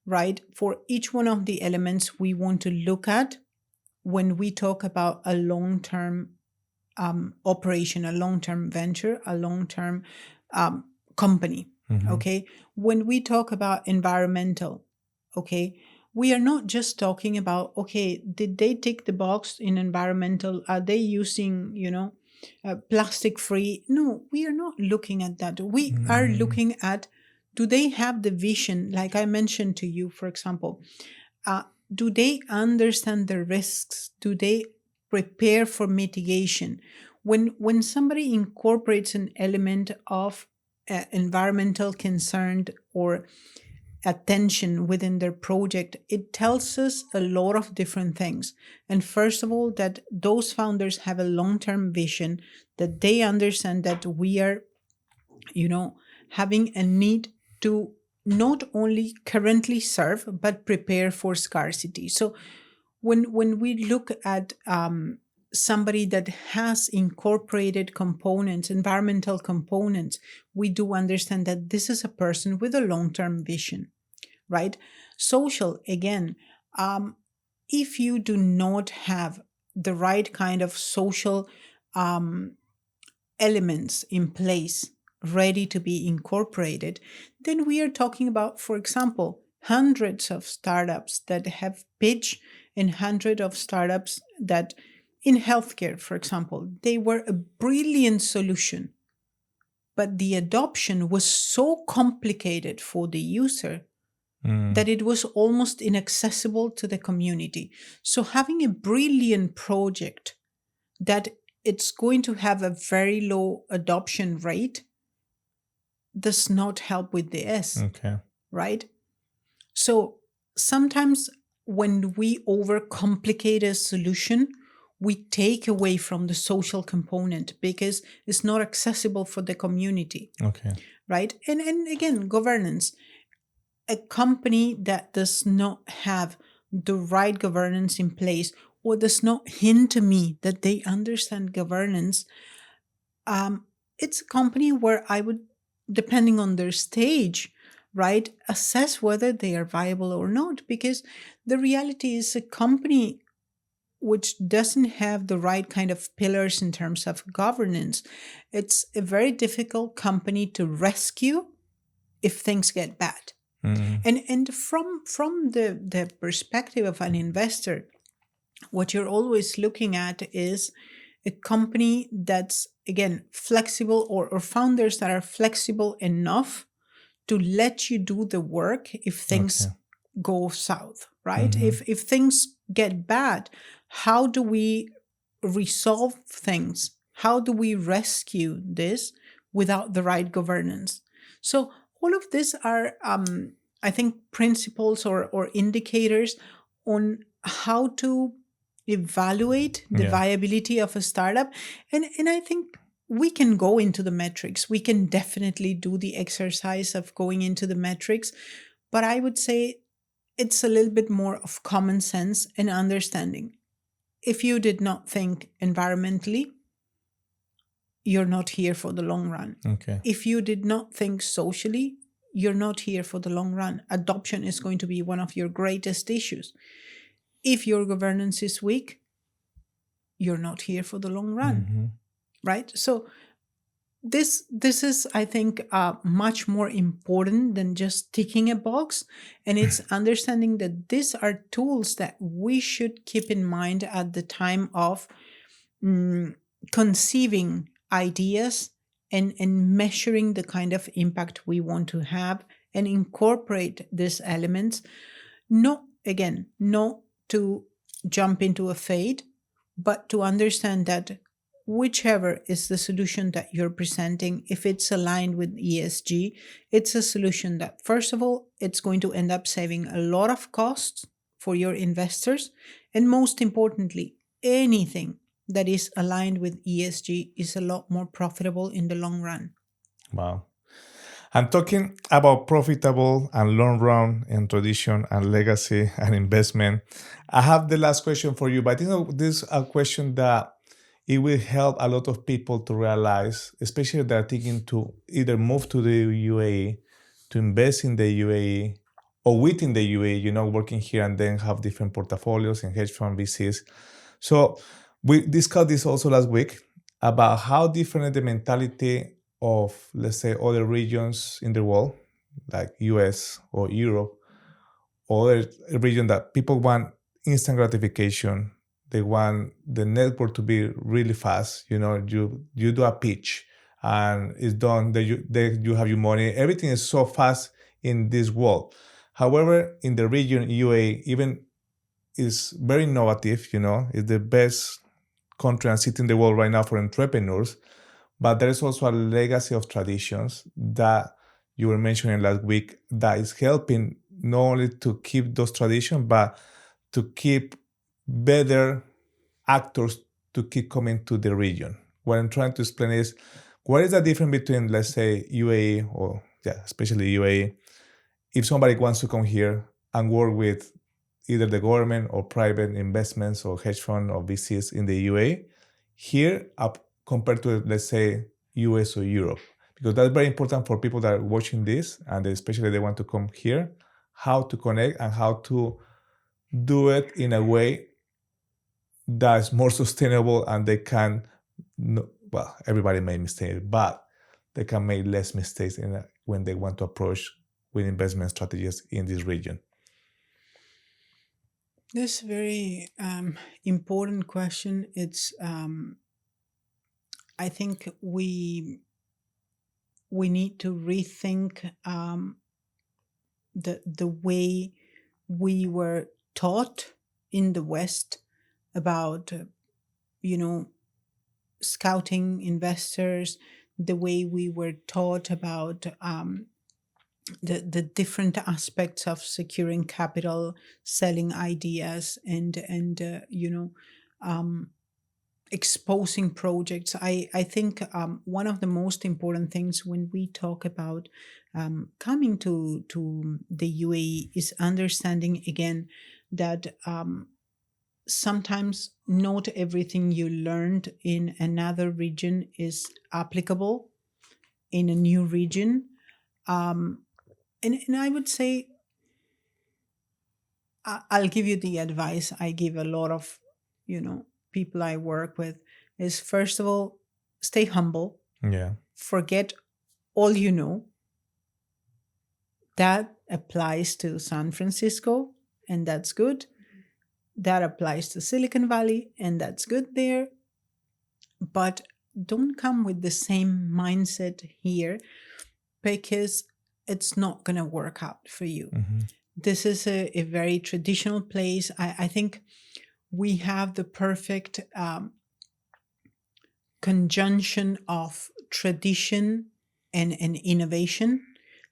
Speaker 1: right, for each one of the elements we want to look at when we talk about a long-term operation, a long-term venture, a long-term company. Okay. When we talk about environmental, okay, we are not just talking about, okay, did they tick the box in environmental? Are they using, plastic free? No, we are not looking at that. We are looking at, do they have the vision? Like I mentioned to you, for example, do they understand the risks? Do they prepare for mitigation? When somebody incorporates an element of environmental concern or attention within their project, it tells us a lot of different things. And first of all, that those founders have a long-term vision, that they understand that we are, having a need to not only currently serve, but prepare for scarcity. So when we look at somebody that has incorporated components, environmental components, we do understand that this is a person with a long-term vision, right? Social, again, if you do not have the right kind of social elements in place ready to be incorporated, then we are talking about, for example, hundreds of startups that have pitched and hundreds of startups that in healthcare, for example, they were a brilliant solution, but the adoption was so complicated for the user that it was almost inaccessible to the community. So having a brilliant project that it's going to have a very low adoption rate does not help with the S,
Speaker 2: Okay.
Speaker 1: right? So sometimes when we overcomplicate a solution, we take away from the social component because it's not accessible for the community.
Speaker 2: Okay.
Speaker 1: Right? And again, governance. A company that does not have the right governance in place or does not hint to me that they understand governance, it's a company where I would, depending on their stage, right, assess whether they are viable or not. Because the reality is a company which doesn't have the right kind of pillars in terms of governance, it's a very difficult company to rescue if things get bad.
Speaker 2: Mm.
Speaker 1: And from the perspective of an investor, what you're always looking at is a company that's, again, flexible, or founders that are flexible enough to let you do the work if
Speaker 2: Okay.
Speaker 1: things go south, right?
Speaker 2: Mm-hmm.
Speaker 1: If things get bad, how do we resolve things? How do we rescue this without the right governance? So all of these are, I think, principles or indicators on how to evaluate the
Speaker 2: Yeah.
Speaker 1: viability of a startup. And I think we can go into the metrics. We can definitely do the exercise of going into the metrics. But I would say it's a little bit more of common sense and understanding. If you did not think environmentally, you're not here for the long run.
Speaker 2: Okay.
Speaker 1: If you did not think socially, you're not here for the long run. Adoption is going to be one of your greatest issues. If your governance is weak, you're not here for the long run,
Speaker 2: Mm-hmm.
Speaker 1: right? So this is, I think, much more important than just ticking a box, and it's understanding that these are tools that we should keep in mind at the time of conceiving ideas and measuring the kind of impact we want to have, and incorporate these elements, not, again, not to jump into a fade, but to understand that whichever is the solution that you're presenting, if it's aligned with ESG, it's a solution that, first of all, it's going to end up saving a lot of costs for your investors. And most importantly, anything that is aligned with ESG is a lot more profitable in the long run.
Speaker 2: Wow. And talking about profitable and long run and tradition and legacy and investment, I have the last question for you. But I think this is a question that it will help a lot of people to realize, especially if they're thinking to either move to the UAE, to invest in the UAE, or within the UAE, working here and then have different portfolios and hedge fund VCs. So we discussed this also last week about how different the mentality of, let's say, other regions in the world, like US or Europe, or other region that people want instant gratification. They want the network to be really fast. You do a pitch and it's done. You have your money. Everything is so fast in this world. However, in the region UAE, even is very innovative. It's the best country and city in the world right now for entrepreneurs. But there is also a legacy of traditions that you were mentioning last week that is helping not only to keep those traditions, but to keep better actors to keep coming to the region. What I'm trying to explain is, what is the difference between, let's say, UAE, or especially UAE, if somebody wants to come here and work with either the government or private investments or hedge fund or VCs in the UAE, here up compared to, let's say, US or Europe, because that's very important for people that are watching this, and especially they want to come here, how to connect and how to do it in a way that's more sustainable, and they can, well, everybody made mistakes, but they can make less mistakes when they want to approach with investment strategies in this region.
Speaker 1: This very important question. It's I think we need to rethink the way we were taught in the West about scouting investors, the way we were taught about the different aspects of securing capital, selling ideas, and um, exposing projects. I think one of the most important things when we talk about coming to the UAE is understanding again that sometimes not everything you learned in another region is applicable in a new region. Um, and I would say I'll give you the advice I give a lot of, people I work with is first of all, stay humble,
Speaker 2: Yeah.
Speaker 1: forget all you know. That applies to San Francisco, and that's good. That applies to Silicon Valley, and that's good there. But don't come with the same mindset here because it's not going to work out for you.
Speaker 2: Hmm.
Speaker 1: This is a very traditional place. I think we have the perfect conjunction of tradition and innovation.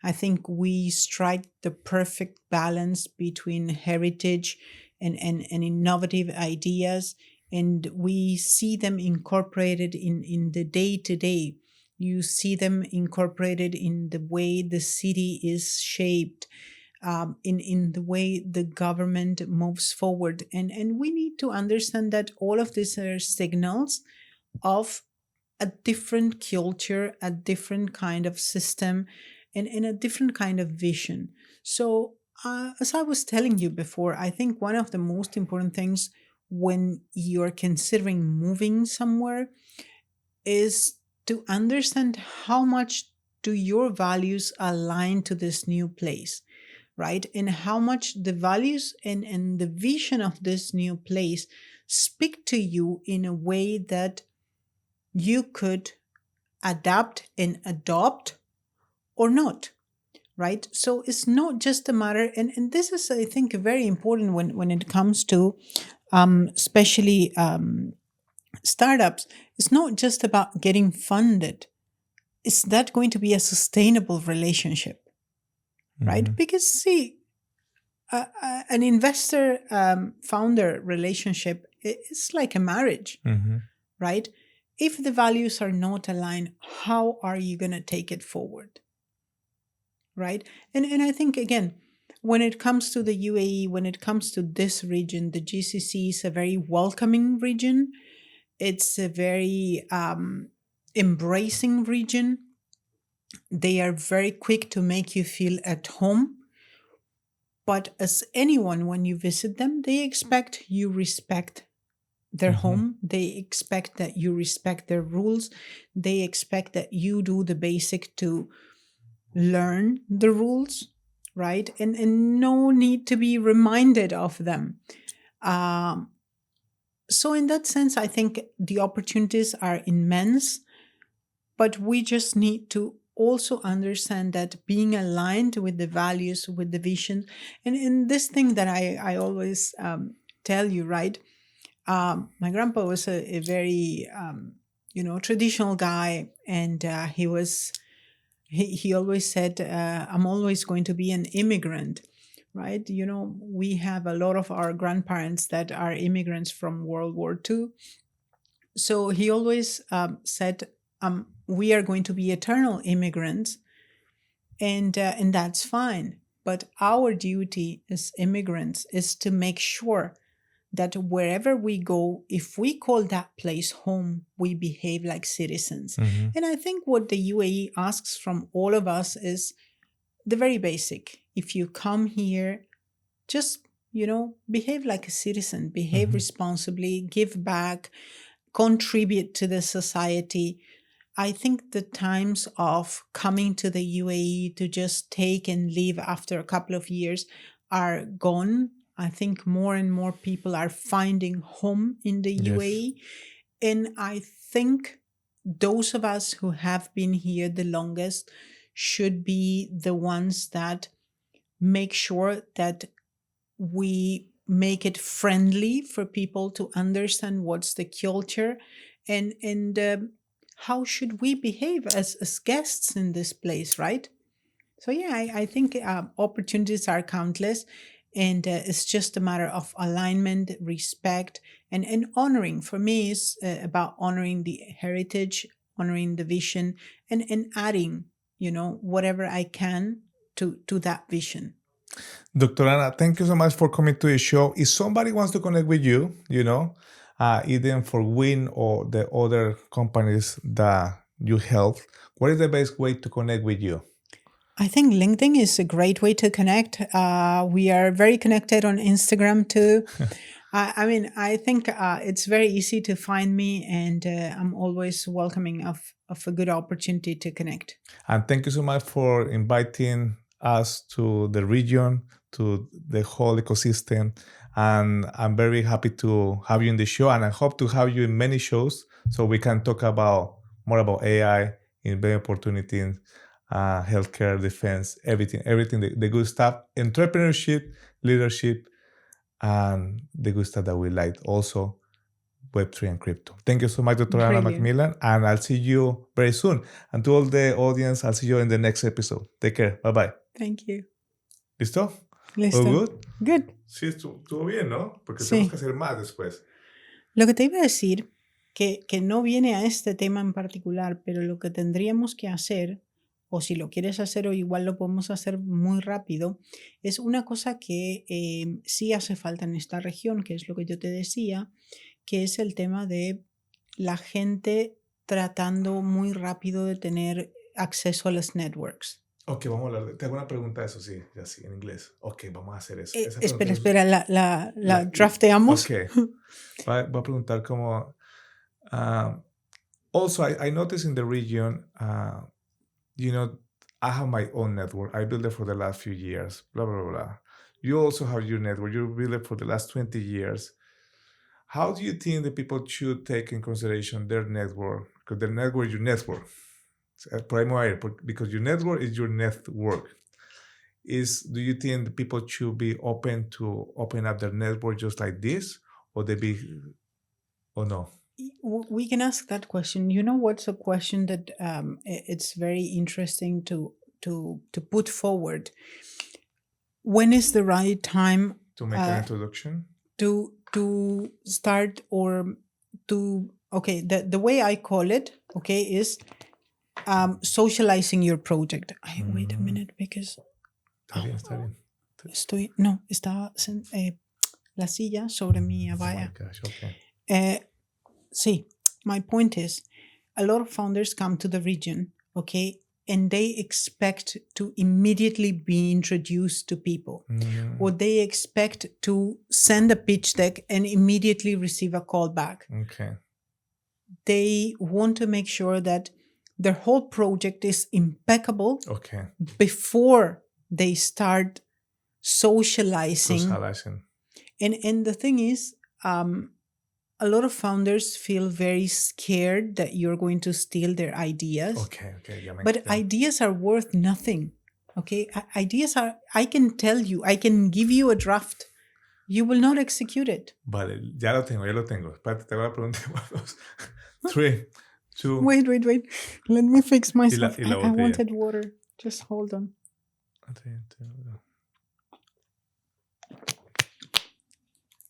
Speaker 1: I think we strike the perfect balance between heritage and innovative ideas, and we see them incorporated in the day to day. You see them incorporated in the way the city is shaped, in the way the government moves forward. And we need to understand that all of these are signals of a different culture, a different kind of system, and a different kind of vision. So, as I was telling you before, I think one of the most important things when you're considering moving somewhere is to understand how much do your values align to this new place, right? And how much the values and the vision of this new place speak to you in a way that you could adapt and adopt or not, right? So it's not just a matter, and this is, I think, very important when it comes to especially startups. It's not just about getting funded. Is that going to be a sustainable relationship,
Speaker 2: Hmm.
Speaker 1: right? Because see, an investor founder relationship is like a marriage,
Speaker 2: Hmm.
Speaker 1: right? If the values are not aligned, how are you going to take it forward, right? And I think again, when it comes to the UAE, when it comes to this region, the GCC is a very welcoming region. It's a very embracing region. They are very quick to make you feel at home. But as anyone, when you visit them, they expect you respect their
Speaker 2: Hmm.
Speaker 1: home. They expect that you respect their rules. They expect that you do the basic to learn the rules, right? And no need to be reminded of them. Um, so, in that sense, I think the opportunities are immense, but we just need to also understand that being aligned with the values, with the vision, and in this thing that I always tell you, right? My grandpa was a very, traditional guy, and he always said, I'm always going to be an immigrant, right? We have a lot of our grandparents that are immigrants from World War II. So he always said, we are going to be eternal immigrants, and that's fine. But our duty as immigrants is to make sure that wherever we go, if we call that place home, we behave like citizens.
Speaker 2: Hmm.
Speaker 1: And I think what the UAE asks from all of us is the very basic. If you come here, just, behave like a citizen, behave
Speaker 2: Hmm.
Speaker 1: responsibly, give back, contribute to the society. I think the times of coming to the UAE to just take and leave after a couple of years are gone. I think more and more people are finding home in the
Speaker 2: Yes.
Speaker 1: UAE. And I think those of us who have been here the longest should be the ones that make sure that we make it friendly for people to understand what's the culture, and how should we behave as guests in this place, right? So yeah, I think opportunities are countless, and it's just a matter of alignment, respect, and honoring. For me, it's about honoring the heritage, honoring the vision, and adding, whatever I can to that vision.
Speaker 2: Dr. Anna, thank you so much for coming to the show. If somebody wants to connect with you, either for Win or the other companies that you help, what is the best way to connect with you?
Speaker 1: I think LinkedIn is a great way to connect. We are very connected on Instagram too. I think it's very easy to find me, and I'm always welcoming of a good opportunity to connect.
Speaker 2: And thank you so much for inviting us to the region, to the whole ecosystem. And I'm very happy to have you in the show. And I hope to have you in many shows so we can talk about more about AI, investment opportunities, healthcare, defense, everything, the good stuff, entrepreneurship, leadership, and the good stuff that we like. Also, Web3 and crypto. Thank you so much, Dr. Anna
Speaker 1: Brilliant.
Speaker 2: MacMillan, and I'll see you very soon. And to all the audience, I'll see you in the next episode. Take care. Bye bye.
Speaker 1: Thank you.
Speaker 2: ¿Listo? All
Speaker 1: Listo.
Speaker 2: good?
Speaker 1: Good.
Speaker 2: Sí, estuvo bien, ¿no? Porque tenemos que
Speaker 1: Sí.
Speaker 2: hacer más después.
Speaker 1: Lo que te iba a decir, que no viene a este tema en particular, pero lo que tendríamos que hacer, o si lo quieres hacer o igual lo podemos hacer muy rápido, es una cosa que sí hace falta en esta región, que es lo que yo te decía, que es el tema de la gente tratando muy rápido de tener acceso a las networks.
Speaker 2: Ok, vamos a hablar de... Te hago una pregunta de eso, sí, así, en inglés. Ok, vamos a hacer eso. Esa
Speaker 1: Espera,
Speaker 2: pregunta
Speaker 1: espera, la drafteamos.
Speaker 2: Ok, voy a preguntar como... also, I noticed in the region, I have my own network. I built it for the last few years, blah, blah, blah. You also have your network. You built it for the last 20 years. How do you think the people should take in consideration their network? Because the network is your network. Because your network is your network. Do you think the people should be open to open up their network just like this? Or no?
Speaker 1: We can ask that question. You know what's a question that it's very interesting to put forward. When is the right time
Speaker 2: To make an introduction?
Speaker 1: To start or to okay, the way I call it, okay, is socializing your project. Wait a minute because
Speaker 2: Está bien.
Speaker 1: está la silla sobre mi abaya.
Speaker 2: Oh my gosh, okay.
Speaker 1: See, my point is, a lot of founders come to the region, okay, and they expect to immediately be introduced to people, or they expect to send a pitch deck and immediately receive a call back.
Speaker 2: Okay.
Speaker 1: They want to make sure that their whole project is impeccable before they start socializing. And the thing is, a lot of founders feel very scared that you're going to steal their ideas.
Speaker 2: Okay.
Speaker 1: But ideas are worth nothing. Okay. Ideas are, I can tell you, I can give you a draft. You will not execute it.
Speaker 2: Vale, ya lo tengo. Espérate, te voy a preguntar. 3, 2.
Speaker 1: Wait. Let me fix myself. I wanted water. Just hold on.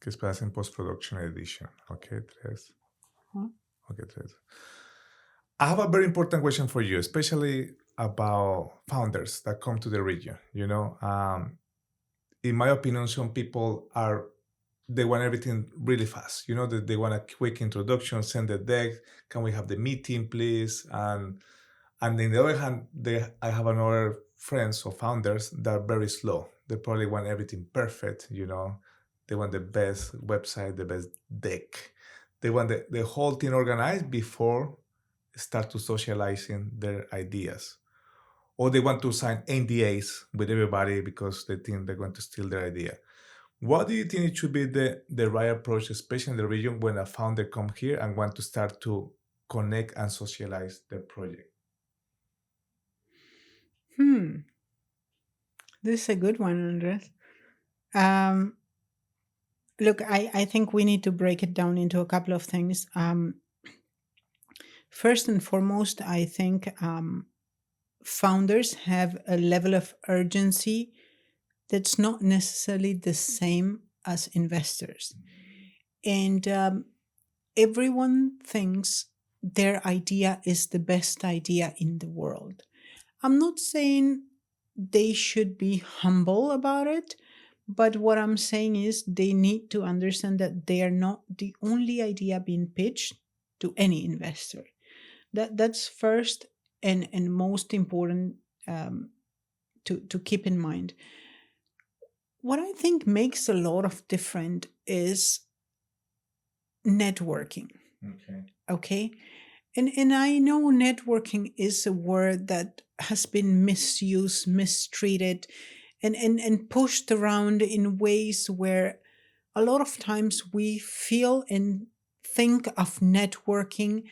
Speaker 2: Que esperas en post-production edition. Okay, 3. Okay, 3. I have a very important question for you, especially about founders that come to the region. In my opinion, some people they want everything really fast. They want a quick introduction, send the deck. Can we have the meeting, please? And on the other hand, I have another friends or founders that are very slow. They probably want everything perfect. They want the best website, the best deck. They want the whole thing organized before start to socializing their ideas. Or they want to sign NDAs with everybody because they think they're going to steal their idea. What do you think it should be the right approach, especially in the region when a founder come here and want to start to connect and socialize their project?
Speaker 1: This is a good one, Andres. Look, I think we need to break it down into a couple of things. First and foremost, I think founders have a level of urgency that's not necessarily the same as investors. And everyone thinks their idea is the best idea in the world. I'm not saying they should be humble about it, but what I'm saying is they need to understand that they are not the only idea being pitched to any investor. That's first and most important to keep in mind. What I think makes a lot of difference is networking.
Speaker 2: Okay.
Speaker 1: Okay. And I know networking is a word that has been misused, mistreated, and pushed around in ways where a lot of times we feel and think of networking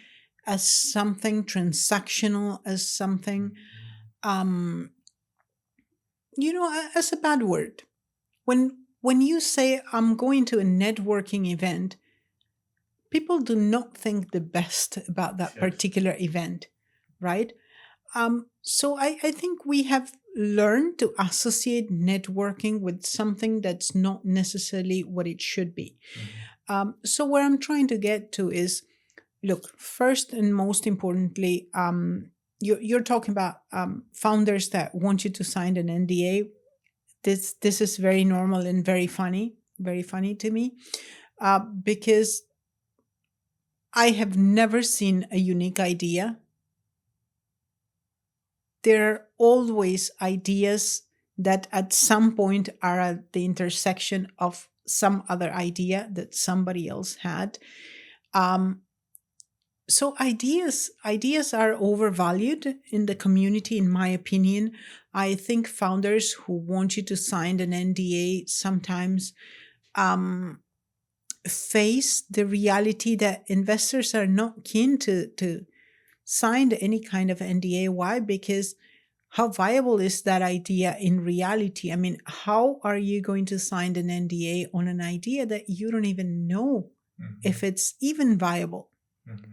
Speaker 1: as something transactional, as something, um, as a bad word. When you say, I'm going to a networking event, people do not think the best about that particular event, right? So I think we have learned to associate networking with something that's not necessarily what it should be. So where I'm trying to get to is, look, first and most importantly, you're talking about founders that want you to sign an NDA. This is very normal and very funny to me, because I have never seen a unique idea. There are always ideas that at some point are at the intersection of some other idea that somebody else had. Um, so ideas are overvalued in the community, in my opinion. I think founders who want you to sign an NDA sometimes um, face the reality that investors are not keen to sign any kind of NDA. Why? Because how viable is that idea in reality? I mean, how are you going to sign an NDA on an idea that you don't even know if it's even viable,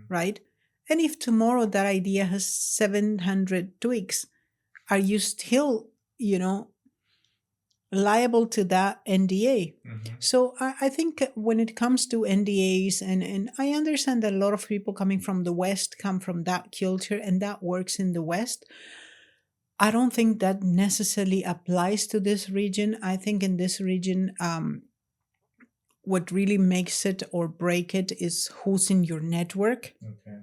Speaker 1: right? And if tomorrow that idea has 700 tweaks, are you still, liable to that NDA? So I think when it comes to NDAs, and I understand that a lot of people coming from the West come from that culture and that works in the West. I don't think that necessarily applies to this region. I think in this region, what really makes it or break it is who's in your network.
Speaker 2: Okay.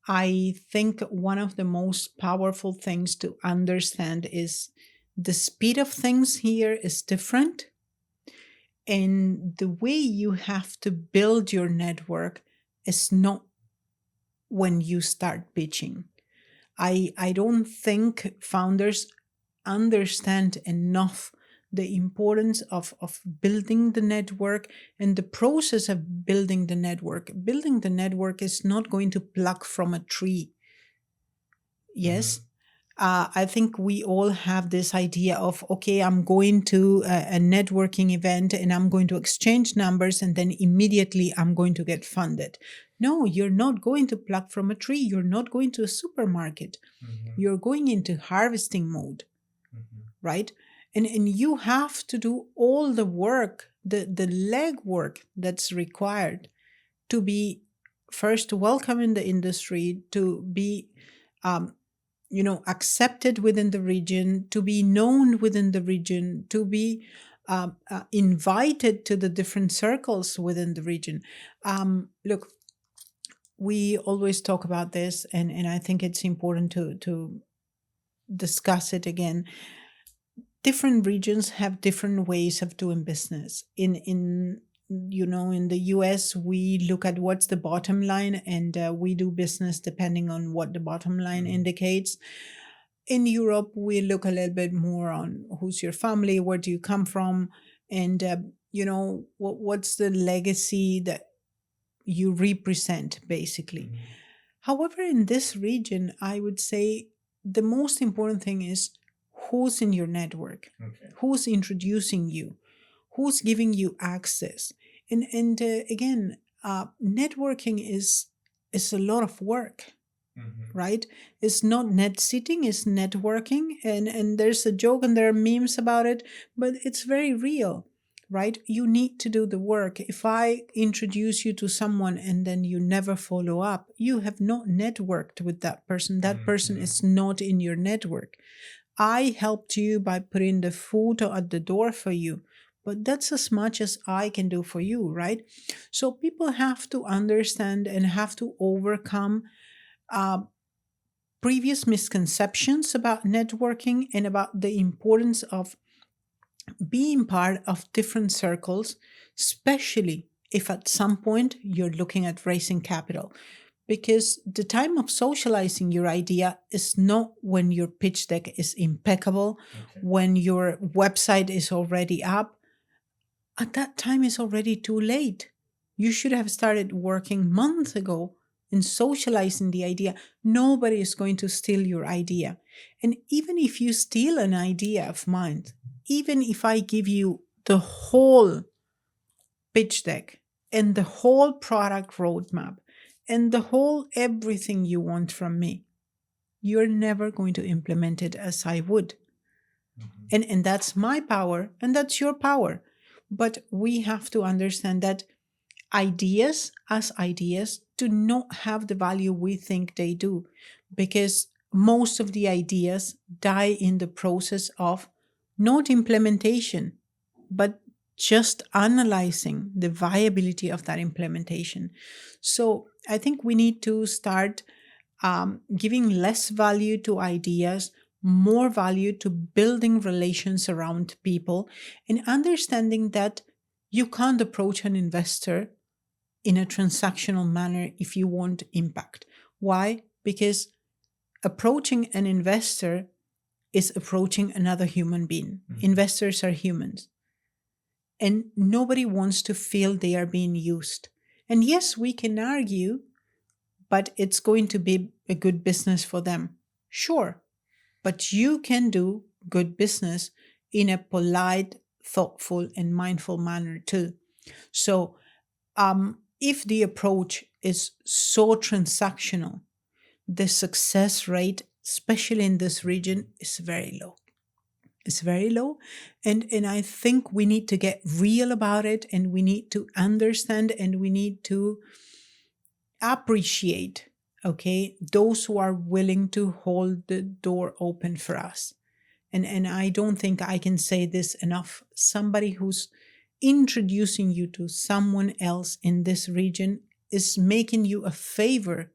Speaker 1: I think one of the most powerful things to understand is the speed of things here is different. And the way you have to build your network is not when you start pitching. I don't think founders understand enough the importance of building the network and the process of building the network. Building the network is not going to pluck from a tree. Yes. I think we all have this idea of, okay, I'm going to a networking event and I'm going to exchange numbers and then immediately I'm going to get funded. No, you're not going to pluck from a tree. You're not going to a supermarket. You're going into harvesting mode, right? And you have to do all the work, the leg work that's required to be first welcome in the industry, to be accepted within the region, to be known within the region, to be invited to the different circles within the region. Look, we always talk about this, and I think it's important to discuss it again. Different regions have different ways of doing business. In the US, we look at what's the bottom line, and we do business depending on what the bottom line indicates. In Europe, we look a little bit more on who's your family, where do you come from, and what's the legacy that you represent, basically. However, in this region, I would say the most important thing is who's in your network, who's introducing you, who's giving you access. And again, networking is a lot of work. right? It's not net sitting, it's networking. And there's a joke and there are memes about it, but it's very real, right? You need to do the work. If I introduce you to someone and then you never follow up, you have not networked with that person. That person is not in your network. I helped you by putting the food at the door for you, but that's as much as I can do for you, right? So people have to understand and have to overcome uh, previous misconceptions about networking and about the importance of being part of different circles, especially if at some point you're looking at raising capital. Because the time of socializing your idea is not when your pitch deck is impeccable, when your website is already up. At that time, it's already too late. You should have started working months ago and socializing the idea. Nobody is going to steal your idea. And even if you steal an idea of mine, even if I give you the whole pitch deck and the whole product roadmap and the whole everything you want from me, you're never going to implement it as I would. And that's my power and that's your power. But we have to understand that ideas as ideas do not have the value we think they do, because most of the ideas die in the process of not implementation, but just analyzing the viability of that implementation. So I think we need to start giving less value to ideas, more value to building relations around people, and understanding that you can't approach an investor in a transactional manner if you want impact. Why? Because approaching an investor is approaching another human being. Investors are humans. And nobody wants to feel they are being used. And yes, we can argue, but it's going to be a good business for them. Sure. But you can do good business in a polite, thoughtful, and mindful manner too. So, if the approach is so transactional, the success rate, especially in this region, is very low. It's very low. And I think we need to get real about it, and we need to understand, and we need to appreciate, okay, those who are willing to hold the door open for us. And I don't think I can say this enough. Somebody who's introducing you to someone else in this region is making you a favor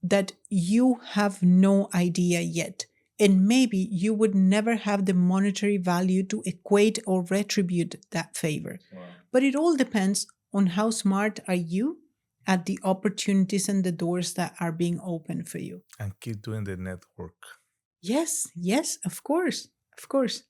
Speaker 1: that you have no idea yet. And maybe you would never have the monetary value to equate or retribute that favor. Wow. But it all depends on how smart are you at the opportunities and the doors that are being opened for you.
Speaker 2: And keep doing the network.
Speaker 1: Yes, yes, of course, of course.